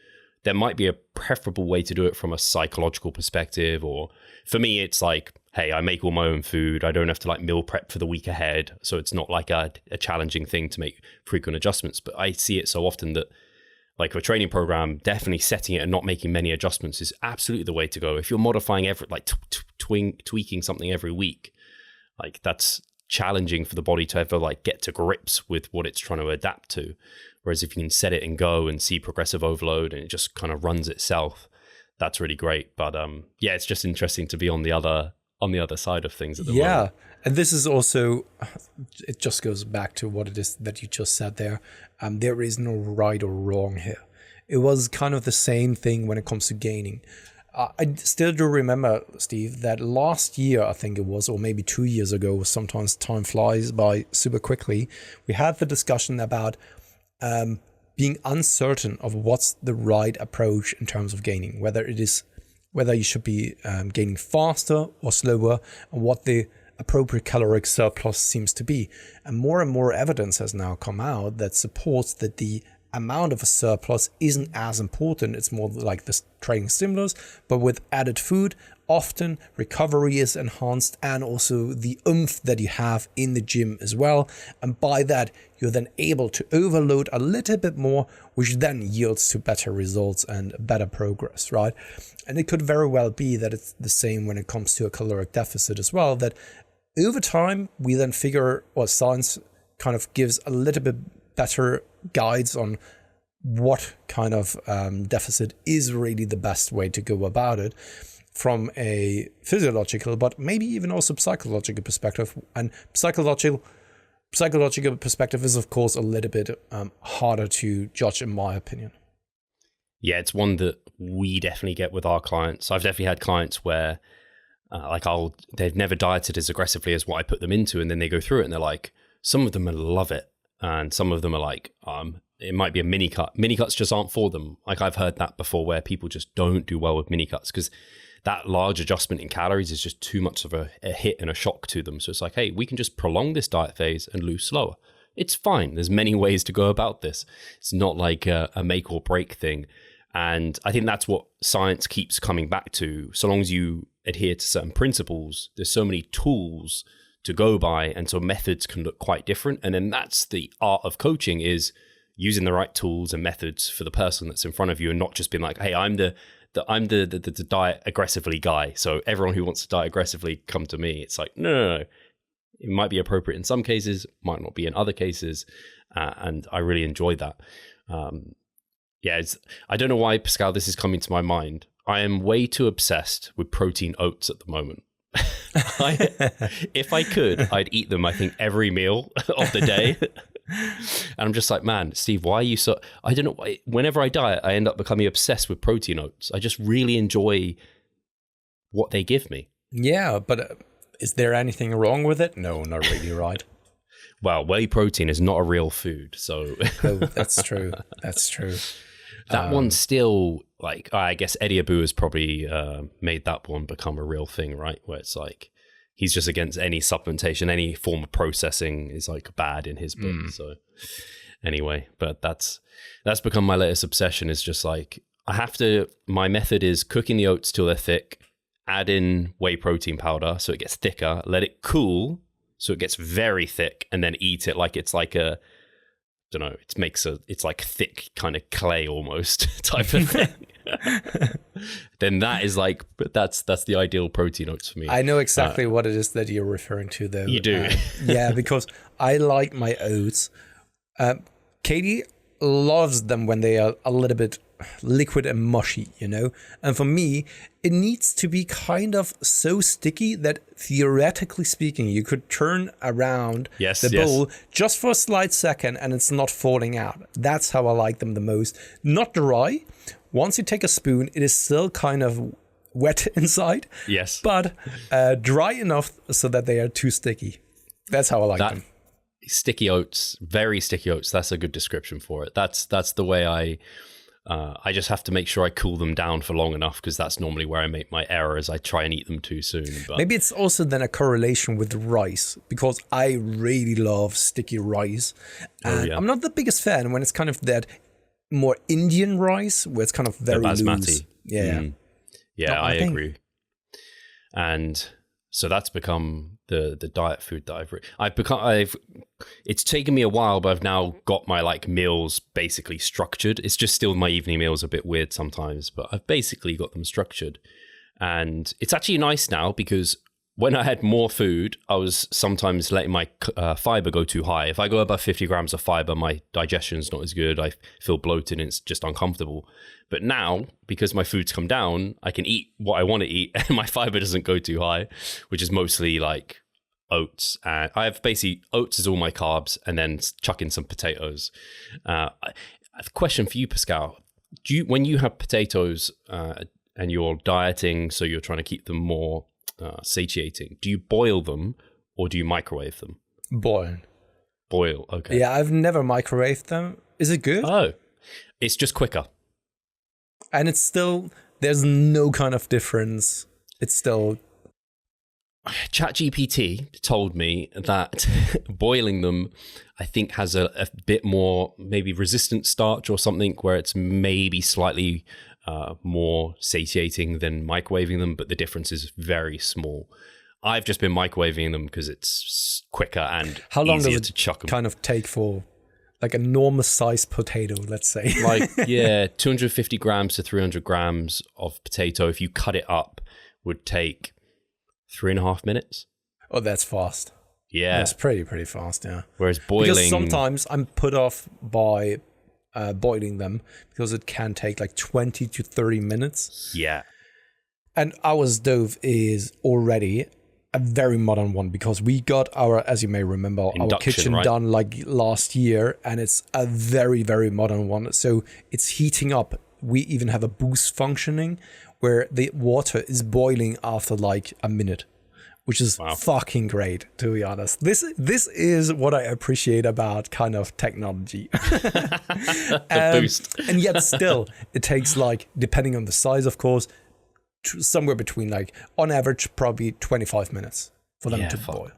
[SPEAKER 1] There might be a preferable way to do it from a psychological perspective. Or for me, it's like, hey, I make all my own food. I don't have to like meal prep for the week ahead. So it's not like a challenging thing to make frequent adjustments. But I see it so often that like a training program, definitely setting it and not making many adjustments is absolutely the way to go. If you're modifying tweaking something every week, like that's challenging for the body to ever like get to grips with what it's trying to adapt to. Whereas if you can set it and go and see progressive overload and it just kind of runs itself, that's really great. But yeah, it's just interesting to be on the other side of things at the moment.
[SPEAKER 2] Yeah, and this is also, it just goes back to what it is that you just said there. There is no right or wrong here. It was kind of the same thing when it comes to gaining. I still do remember, Steve, that last year, I think it was, or maybe 2 years ago, sometimes time flies by super quickly, we had the discussion about being uncertain of what's the right approach in terms of gaining, whether you should be gaining faster or slower, and what the appropriate caloric surplus seems to be. And more evidence has now come out that supports that the amount of a surplus isn't as important. It's more like the training stimulus, but with added food, often recovery is enhanced, and also the oomph that you have in the gym as well. And by that, you're then able to overload a little bit more, which then yields to better results and better progress, right? And it could very well be that it's the same when it comes to a caloric deficit as well, that over time, we then figure, or science kind of gives a little bit better guides on what kind of deficit is really the best way to go about it from a physiological, but maybe even also psychological perspective. And psychological perspective is, of course, a little bit harder to judge, in my opinion.
[SPEAKER 1] Yeah, it's one that we definitely get with our clients. I've definitely had clients where they've never dieted as aggressively as what I put them into, and then they go through it and they're like, some of them love it, and some of them are like, it might be a mini cut. Mini cuts just aren't for them. Like I've heard that before, where people just don't do well with mini cuts because that large adjustment in calories is just too much of a hit and a shock to them. So it's like, hey, we can just prolong this diet phase and lose slower. It's fine. There's many ways to go about this. It's not like a make or break thing. And I think that's what science keeps coming back to. So long as you adhere to certain principles, there's so many tools to go by, and so methods can look quite different. And then that's the art of coaching, is using the right tools and methods for the person that's in front of you, and not just being like, hey, I'm the I'm the diet aggressively guy. So everyone who wants to diet aggressively, come to me. It's like, no. It might be appropriate in some cases, might not be in other cases. And I really enjoy that. I don't know why, Pascal, this is coming to my mind. I am way too obsessed with protein oats at the moment. If I could, I'd eat them, I think, every meal of the day. And I'm just like, man, Steve, why are you so... I don't know. Whenever I diet, I end up becoming obsessed with protein oats. I just really enjoy what they give me.
[SPEAKER 2] Yeah, but is there anything wrong with it? No, not really, right?
[SPEAKER 1] Well, whey protein is not a real food, so...
[SPEAKER 2] Oh, that's true. That's true.
[SPEAKER 1] That one's still, like, I guess Eddie Abou has probably made that one become a real thing, right? Where it's like, he's just against any supplementation, any form of processing is like bad in his book. So anyway, but that's become my latest obsession, is just like, my method is cooking the oats till they're thick, add in whey protein powder so it gets thicker, let it cool so it gets very thick, and then eat it like it's like a, don't know, it's like thick kind of clay almost type of thing. Then that is like, that's the ideal protein oats for me.
[SPEAKER 2] I know exactly what it is that you're referring to, though.
[SPEAKER 1] You do?
[SPEAKER 2] Yeah, because I like my oats. Katie loves them when they are a little bit liquid and mushy, you know? And for me, it needs to be kind of so sticky that theoretically speaking, you could turn around the bowl just for a slight second and it's not falling out. That's how I like them the most. Not dry. Once you take a spoon, it is still kind of wet inside. Yes. But dry enough so that they are too sticky. That's how I like them.
[SPEAKER 1] Sticky oats, very sticky oats. That's a good description for it. That's the way I just have to make sure I cool them down for long enough, because that's normally where I make my errors. I try and eat them too soon. But
[SPEAKER 2] maybe it's also then a correlation with rice, because I really love sticky rice. And I'm not the biggest fan when it's kind of that more Indian rice, where it's kind of very loose. Yeah.
[SPEAKER 1] Yeah, I agree. And so that's become the diet food that it's taken me a while, but I've now got my like meals basically structured. It's just still my evening meals are a bit weird sometimes, but I've basically got them structured. And it's actually nice now, because when I had more food, I was sometimes letting my fiber go too high. If I go above 50 grams of fiber, my digestion's not as good. I feel bloated and it's just uncomfortable. But now, because my food's come down, I can eat what I want to eat and my fiber doesn't go too high, which is mostly like oats. And I have basically oats is all my carbs, and then chuck in some potatoes. I have a question for you, Pascal. When you have potatoes and you're dieting, so you're trying to keep them more satiating, do you boil them or do you microwave them? Boil, okay.
[SPEAKER 2] Yeah, I've never microwaved them. Is it good?
[SPEAKER 1] Oh, it's just quicker.
[SPEAKER 2] And it's still, there's no kind of difference. It's still...
[SPEAKER 1] ChatGPT told me that boiling them, I think, has a bit more maybe resistant starch or something, where it's maybe slightly more satiating than microwaving them, but the difference is very small. I've just been microwaving them because it's quicker and
[SPEAKER 2] how long
[SPEAKER 1] easier
[SPEAKER 2] does it
[SPEAKER 1] to chuck them.
[SPEAKER 2] Kind of take for like a normal sized potato, let's say?
[SPEAKER 1] Like, yeah, 250 grams to 300 grams of potato, if you cut it up, would take 3.5 minutes.
[SPEAKER 2] Oh, that's fast.
[SPEAKER 1] Yeah.
[SPEAKER 2] That's pretty fast, yeah.
[SPEAKER 1] Whereas boiling...
[SPEAKER 2] Because sometimes I'm put off by boiling them, because it can take like 20 to 30 minutes.
[SPEAKER 1] Yeah.
[SPEAKER 2] And our stove is already a very modern one, because we got our, as you may remember,
[SPEAKER 1] induction,
[SPEAKER 2] our kitchen done like last year, and it's a very, very modern one. So it's heating up. We even have a boost functioning where the water is boiling after like a minute, which is fucking great, to be honest. This is what I appreciate about kind of technology.
[SPEAKER 1] Boost.
[SPEAKER 2] And yet still, it takes like, depending on the size, of course, somewhere between like, on average, probably 25 minutes for them to boil.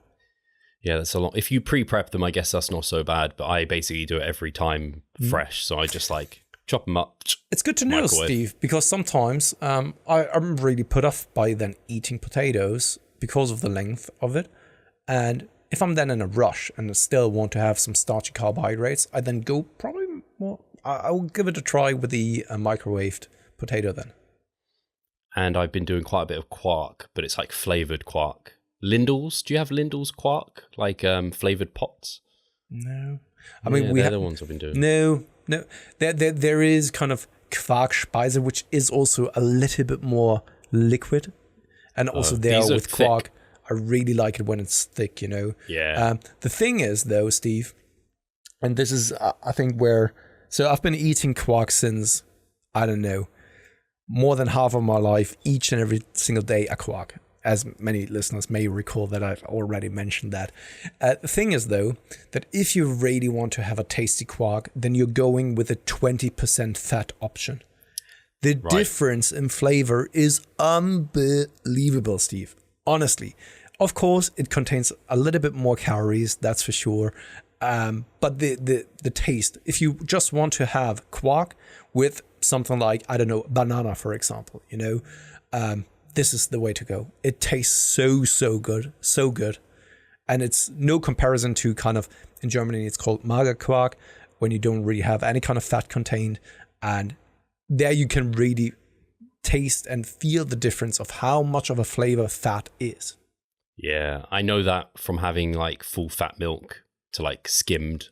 [SPEAKER 1] Yeah, that's a lot. If you pre-prep them, I guess that's not so bad, but I basically do it every time fresh. So I just like chop them up.
[SPEAKER 2] It's good to know, Steve, because sometimes I'm really put off by then eating potatoes because of the length of it. And if I'm then in a rush and still want to have some starchy carbohydrates, I then go probably more, I will give it a try with the microwaved potato then.
[SPEAKER 1] and I've been doing quite a bit of quark, but it's like flavored quark. Lindell's, do you have Lindell's quark, like flavored pots?
[SPEAKER 2] No, I mean
[SPEAKER 1] they're the ones I've been doing.
[SPEAKER 2] No. There is kind of Quarkspeise, which is also a little bit more liquid, and also there with quark, I really like it when it's thick.
[SPEAKER 1] Yeah.
[SPEAKER 2] The thing is, though, Steve, and this is I think where so I've been eating quark since I don't know more than half of my life, each and every single day a quark. As many listeners may recall that I've already mentioned that. The thing is, though, that if you really want to have a tasty quark, then you're going with a 20% fat option. The difference in flavor is unbelievable, Steve. Honestly. Of course, it contains a little bit more calories, that's for sure. But the taste, if you just want to have quark with something like, I don't know, banana, for example, this is the way to go. It tastes so good. And it's no comparison to kind of, in Germany, it's called Magerquark, when you don't really have any kind of fat contained. And there you can really taste and feel the difference of how much of a flavor fat is.
[SPEAKER 1] Yeah, I know that from having like full fat milk to like skimmed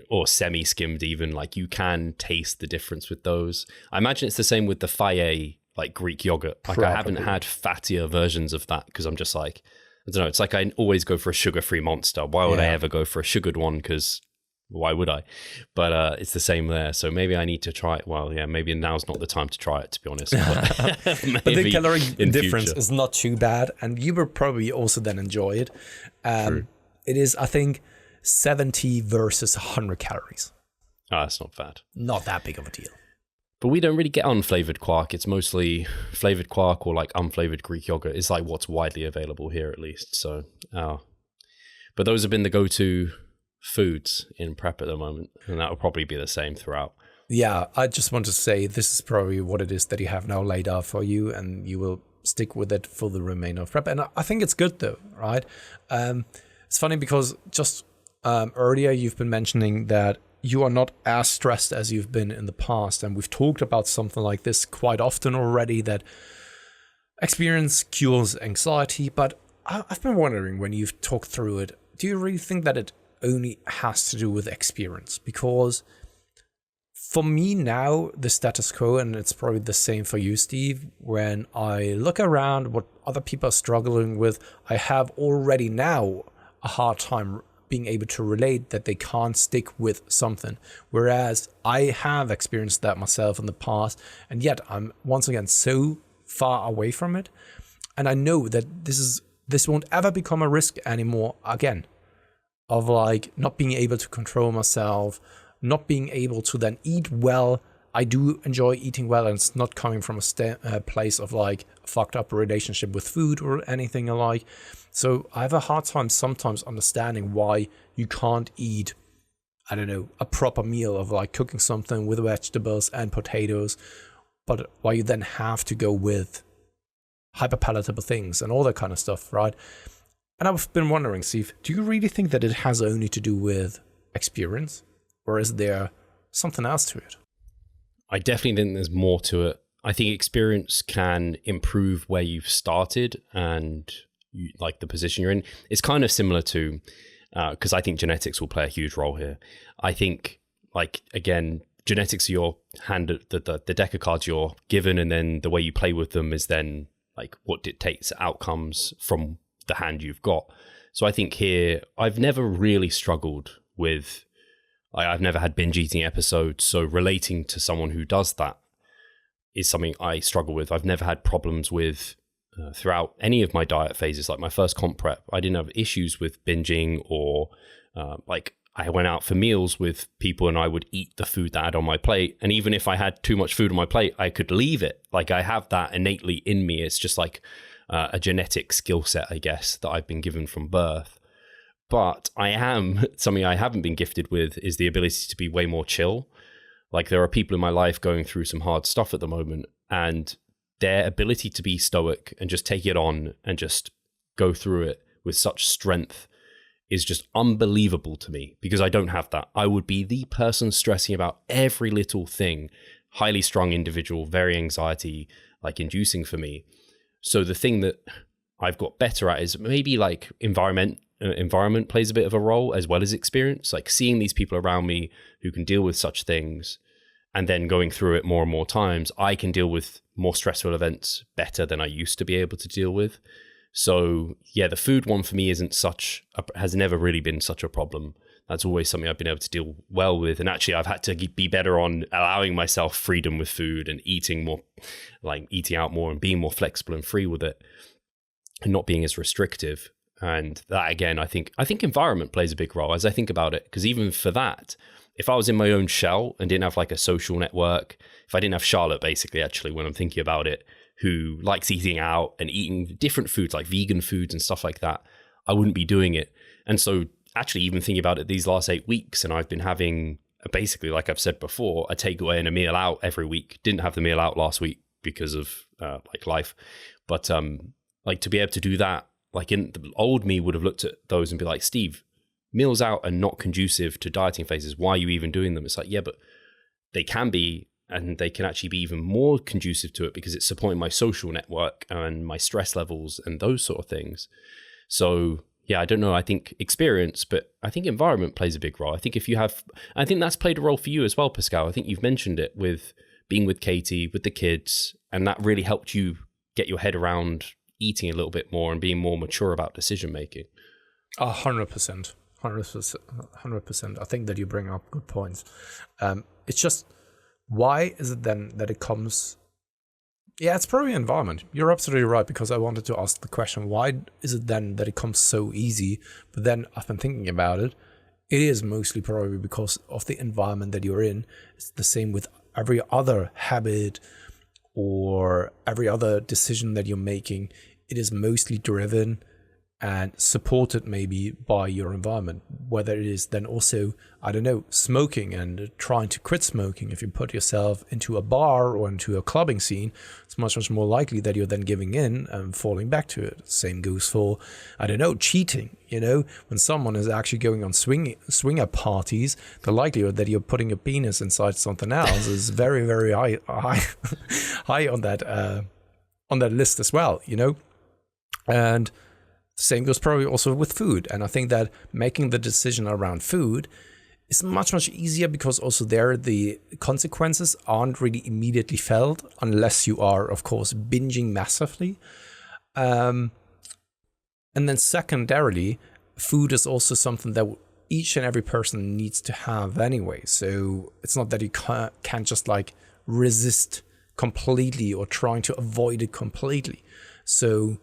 [SPEAKER 1] or semi-skimmed even, like you can taste the difference with those. I imagine it's the same with the Faye, like Greek yogurt. Like I haven't had fattier versions of that because I'm just like, I don't know, it's like I always go for a sugar-free Monster. Why would I ever go for a sugared one? Because why would I? But it's the same there. So maybe I need to try it. Well, yeah, maybe now's not the time to try it, to be honest. But
[SPEAKER 2] the calorie difference is not too bad. And you will probably also then enjoy it. It is, I think, 70 versus 100 calories.
[SPEAKER 1] Oh, that's not bad.
[SPEAKER 2] Not that big of a deal.
[SPEAKER 1] But we don't really get unflavored quark. It's mostly flavored quark or like unflavored Greek yogurt. It's like what's widely available here, at least. So, but those have been the go-to foods in prep at the moment, and that will probably be the same throughout. Yeah,
[SPEAKER 2] I just want to say this is probably what it is that you have now laid out for you, and you will stick with it for the remainder of prep. And I think it's good though, right? It's funny because just earlier you've been mentioning that you are not as stressed as you've been in the past. And we've talked about something like this quite often already, that experience cures anxiety. But I've been wondering, when you've talked through it, do you really think that it only has to do with experience? Because for me now, the status quo, and it's probably the same for you, Steve, when I look around what other people are struggling with, I have already now a hard time being able to relate that they can't stick with something. Whereas I have experienced that myself in the past, and yet I'm once again so far away from it. And I know that this won't ever become a risk anymore again, of like not being able to control myself, not being able to then eat well. I do enjoy eating well, and it's not coming from a place of like a fucked up relationship with food or anything alike. So I have a hard time sometimes understanding why you can't eat, I don't know, a proper meal of like cooking something with vegetables and potatoes, but why you then have to go with hyperpalatable things and all that kind of stuff, right? And I've been wondering, Steve, do you really think that it has only to do with experience, or is there something else to it?
[SPEAKER 1] I definitely think there's more to it. I think experience can improve where you've started and like the position you're in. It's kind of similar to, because I think genetics will play a huge role here. I think, like, again, genetics are your hand, the deck of cards you're given, and then the way you play with them is then like what dictates outcomes from the hand you've got. So I think here, I've never really struggled with, I've never had binge eating episodes. So relating to someone who does that is something I struggle with. I've never had problems with throughout any of my diet phases. Like my first comp prep, I didn't have issues with binging, or like I went out for meals with people and I would eat the food that I had on my plate. And even if I had too much food on my plate, I could leave it. Like I have that innately in me. It's just like a genetic skill set, I guess, that I've been given from birth. But something I haven't been gifted with is the ability to be way more chill. Like there are people in my life going through some hard stuff at the moment, and their ability to be stoic and just take it on and just go through it with such strength is just unbelievable to me, because I don't have that. I would be the person stressing about every little thing, highly strung individual, very anxiety, like inducing for me. So the thing that I've got better at is maybe like environment plays a bit of a role as well as experience, like seeing these people around me who can deal with such things, and then going through it more and more times, I can deal with more stressful events better than I used to be able to deal with. So yeah, the food one for me has never really been such a problem. That's always something I've been able to deal well with. And actually I've had to be better on allowing myself freedom with food and eating out more and being more flexible and free with it and not being as restrictive. And that, again, I think environment plays a big role as I think about it, because even for that, if I was in my own shell and didn't have like a social network, if I didn't have Charlotte, basically, actually, when I'm thinking about it, who likes eating out and eating different foods like vegan foods and stuff like that, I wouldn't be doing it. And so actually even thinking about it these last 8 weeks, and I've been having basically, like I've said before, a takeaway and a meal out every week. Didn't have the meal out last week because of like life. But like to be able to do that, like in the old me would have looked at those and be like, Steve, meals out are not conducive to dieting phases. Why are you even doing them? It's like, yeah, but they can be, and they can actually be even more conducive to it because it's supporting my social network and my stress levels and those sort of things. So yeah, I don't know. I think experience, but I think environment plays a big role. I think I think that's played a role for you as well, Pascal. I think you've mentioned it with being with Katie, with the kids, and that really helped you get your head around eating a little bit more and being more mature about decision making.
[SPEAKER 2] 100%. 100%. I think that you bring up good points. It's just, why is it then that it comes? Yeah, it's probably environment. You're absolutely right, because I wanted to ask the question, why is it then that it comes so easy? But then I've been thinking about it. It is mostly probably because of the environment that you're in. It's the same with every other habit or every other decision that you're making. It is mostly driven and supported maybe by your environment, whether it is then also, I don't know, smoking and trying to quit smoking. If you put yourself into a bar or into a clubbing scene, it's much, much more likely that you're then giving in and falling back to it. Same goes for, I don't know, cheating. When someone is actually going on swinger parties, the likelihood that you're putting your penis inside something else is very, very high on that list as well, And same goes probably also with food. And I think that making the decision around food is much, much easier because also there the consequences aren't really immediately felt unless you are, of course, binging massively. And then secondarily, food is also something that each and every person needs to have anyway. So it's not that you can't just like resist completely or trying to avoid it completely. So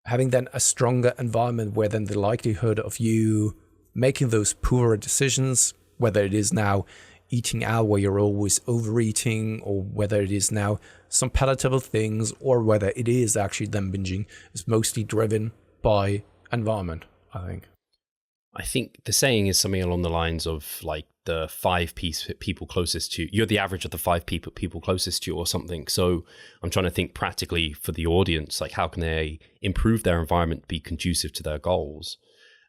[SPEAKER 2] having then a stronger environment where then the likelihood of you making those poorer decisions, whether it is now eating out where you're always overeating, or whether it is now some palatable things, or whether it is actually then binging, is mostly driven by environment, I think.
[SPEAKER 1] I think the saying is something along the lines of like the 5 people closest to you. You're the average of the 5 people closest to you or something. So I'm trying to think practically for the audience, like how can they improve their environment to be conducive to their goals?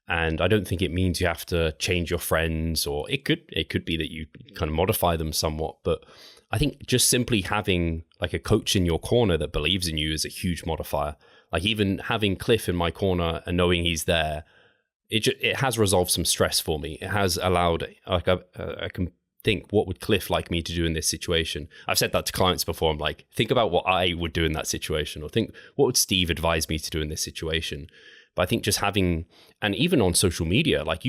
[SPEAKER 1] And I don't think it means you have to change your friends, or it could be that you kind of modify them somewhat. But I think just simply having like a coach in your corner that believes in you is a huge modifier. Like even having Cliff in my corner and knowing he's there, it has resolved some stress for me. It has allowed, like I can think, what would Cliff like me to do in this situation? I've said that to clients before. I'm like, think about what I would do in that situation, or think, what would Steve advise me to do in this situation? But I think just having, and even on social media, like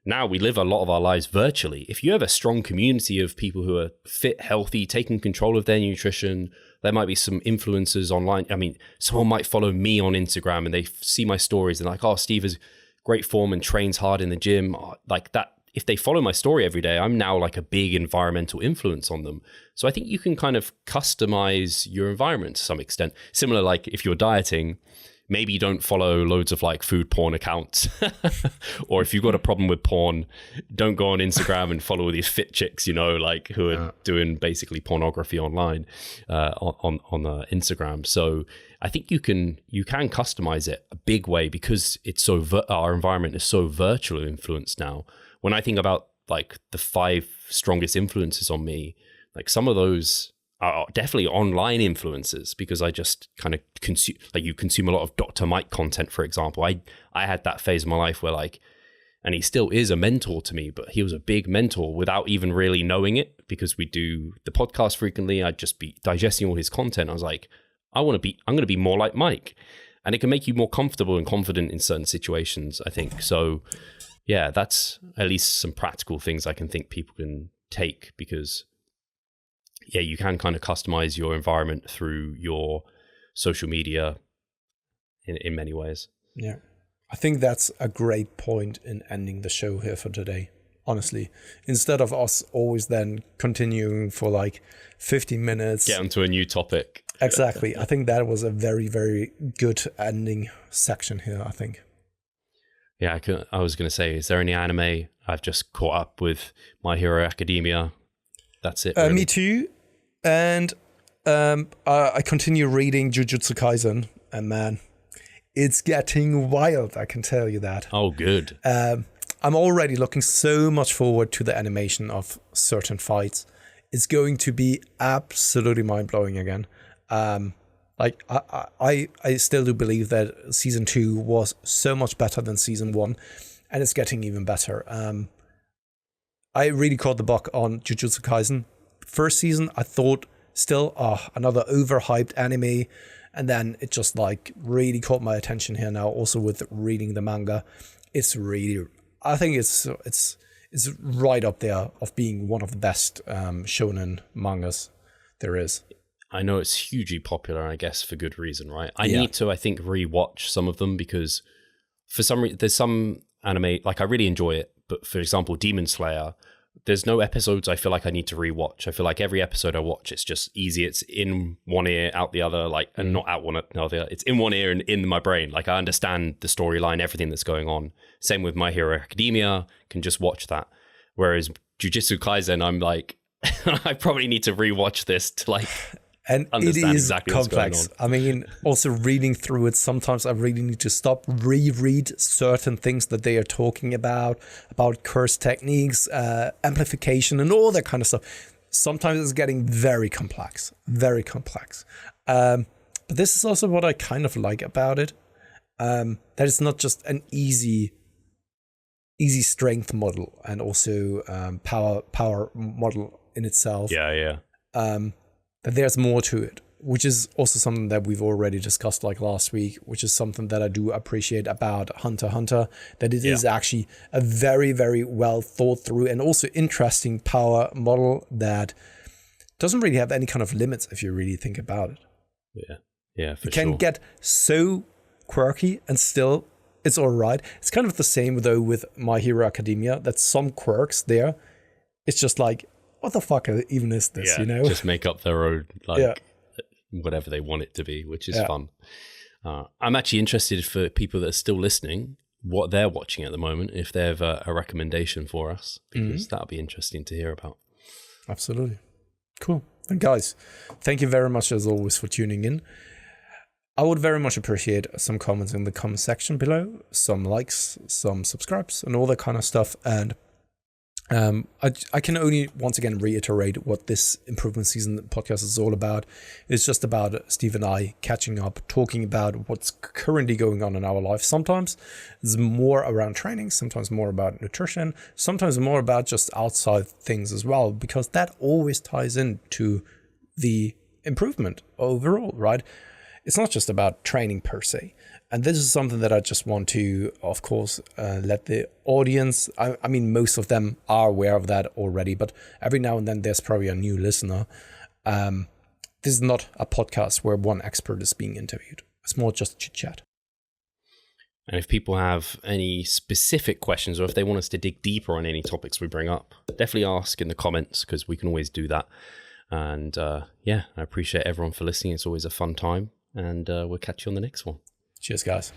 [SPEAKER 1] now we live a lot of our lives virtually. If you have a strong community of people who are fit, healthy, taking control of their nutrition, there might be some influencers online. I mean, someone might follow me on Instagram and they see my stories and like, oh, Steve is great form and trains hard in the gym. Like that, if they follow my story every day, I'm now like a big environmental influence on them. So I think you can kind of customize your environment to some extent. Similar, like if you're dieting, maybe you don't follow loads of like food porn accounts. Or if you've got a problem with porn, don't go on Instagram and follow these fit chicks, like who are doing basically pornography online on Instagram. So I think you can customize it a big way because it's our environment is so virtually influenced now. When I think about like the 5 strongest influences on me, like some of those are definitely online influencers, because I just kind of consume a lot of Dr. Mike content, for example. I had that phase of my life where like, and he still is a mentor to me, but he was a big mentor without even really knowing it, because we do the podcast frequently. I'd just be digesting all his content. I was like, I'm going to be more like Mike. And it can make you more comfortable and confident in certain situations, I think. So yeah, that's at least some practical things I can think people can take, because yeah, you can kind of customize your environment through your social media in many ways.
[SPEAKER 2] Yeah. I think that's a great point in ending the show here for today. Honestly, instead of us always then continuing for like 15 minutes.
[SPEAKER 1] Get onto a new topic.
[SPEAKER 2] Exactly. I think that was a very, very good ending section here, I think.
[SPEAKER 1] Yeah, I was going to say, is there any anime? I've just caught up with My Hero Academia. That's it. Really.
[SPEAKER 2] Me too. And I continue reading Jujutsu Kaisen. And man, it's getting wild, I can tell you that.
[SPEAKER 1] Oh, good.
[SPEAKER 2] I'm already looking so much forward to the animation of certain fights. It's going to be absolutely mind-blowing again. Like I still do believe that season 2 was so much better than season 1, and it's getting even better. I really caught the buck on Jujutsu Kaisen. First season, I thought still, another overhyped anime, and then it just like really caught my attention here now. Also with reading the manga, it's really, I think it's right up there of being one of the best shonen mangas there is.
[SPEAKER 1] I know it's hugely popular, I guess for good reason, right? I need to, I think, rewatch some of them, because for some reason, there's some anime, like I really enjoy it, but for example, Demon Slayer, there's no episodes I feel like I need to rewatch. I feel like every episode I watch, it's just easy. It's in one ear, out the other, like, and not out one other. It's in one ear and in my brain. Like I understand the storyline, everything that's going on. Same with My Hero Academia, can just watch that. Whereas Jujutsu Kaisen, I'm like, I probably need to rewatch this to like...
[SPEAKER 2] And it is
[SPEAKER 1] exactly
[SPEAKER 2] complex. I mean, also reading through it, sometimes I really need to stop, reread certain things that they are talking about curse techniques, amplification, and all that kind of stuff. Sometimes it's getting very complex, very complex. But this is also what I kind of like about it. That it's not just an easy strength model, and also power model in itself.
[SPEAKER 1] Yeah.
[SPEAKER 2] That there's more to it, which is also something that we've already discussed like last week, which is something that I do appreciate about Hunter x Hunter, that it is actually a very, very well thought through and also interesting power model that doesn't really have any kind of limits if you really think about it.
[SPEAKER 1] Yeah, for sure.
[SPEAKER 2] It can get so quirky and still it's all right. It's kind of the same though with My Hero Academia, that some quirks there, it's just like, what the fuck even is this, you know?
[SPEAKER 1] Just make up their own, whatever they want it to be, which is fun. I'm actually interested for people that are still listening, what they're watching at the moment, if they have a recommendation for us, because that'll be interesting to hear about.
[SPEAKER 2] Absolutely. Cool. And guys, thank you very much as always for tuning in. I would very much appreciate some comments in the comment section below, some likes, some subscribes, and all that kind of stuff. And I can only once again reiterate what this Improvement Season podcast is all about. It's just about Steve and I catching up, talking about what's currently going on in our life. Sometimes it's more around training, sometimes more about nutrition, sometimes more about just outside things as well, because that always ties into the improvement overall, right? It's not just about training per se. And this is something that I just want to, of course, let the audience, I mean, most of them are aware of that already, but every now and then there's probably a new listener. This is not a podcast where one expert is being interviewed. It's more just chit chat.
[SPEAKER 1] And if people have any specific questions, or if they want us to dig deeper on any topics we bring up, definitely ask in the comments, because we can always do that. And I appreciate everyone for listening. It's always a fun time, and we'll catch you on the next one.
[SPEAKER 2] Cheers, guys.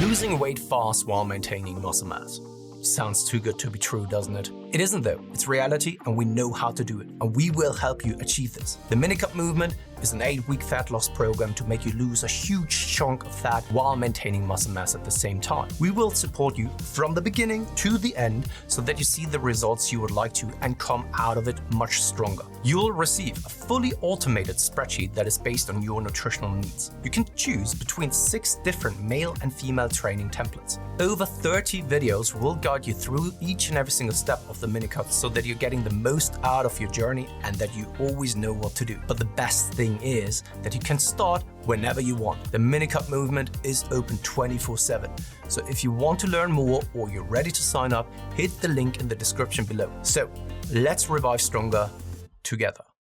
[SPEAKER 3] Losing weight fast while maintaining muscle mass. Sounds too good to be true, doesn't it? It isn't though. It's reality, and we know how to do it, and we will help you achieve this. The minicup movement is an 8-week fat loss program to make you lose a huge chunk of fat while maintaining muscle mass at the same time. We will support you from the beginning to the end so that you see the results you would like to and come out of it much stronger. You'll receive a fully automated spreadsheet that is based on your nutritional needs. You can choose between 6 different male and female training templates. Over 30 videos will guide you through each and every single step of the mini cut so that you're getting the most out of your journey and that you always know what to do. But the best thing is that you can start whenever you want. The mini cut movement is open 24/7. So if you want to learn more or you're ready to sign up, hit the link in the description below. So let's revive stronger together.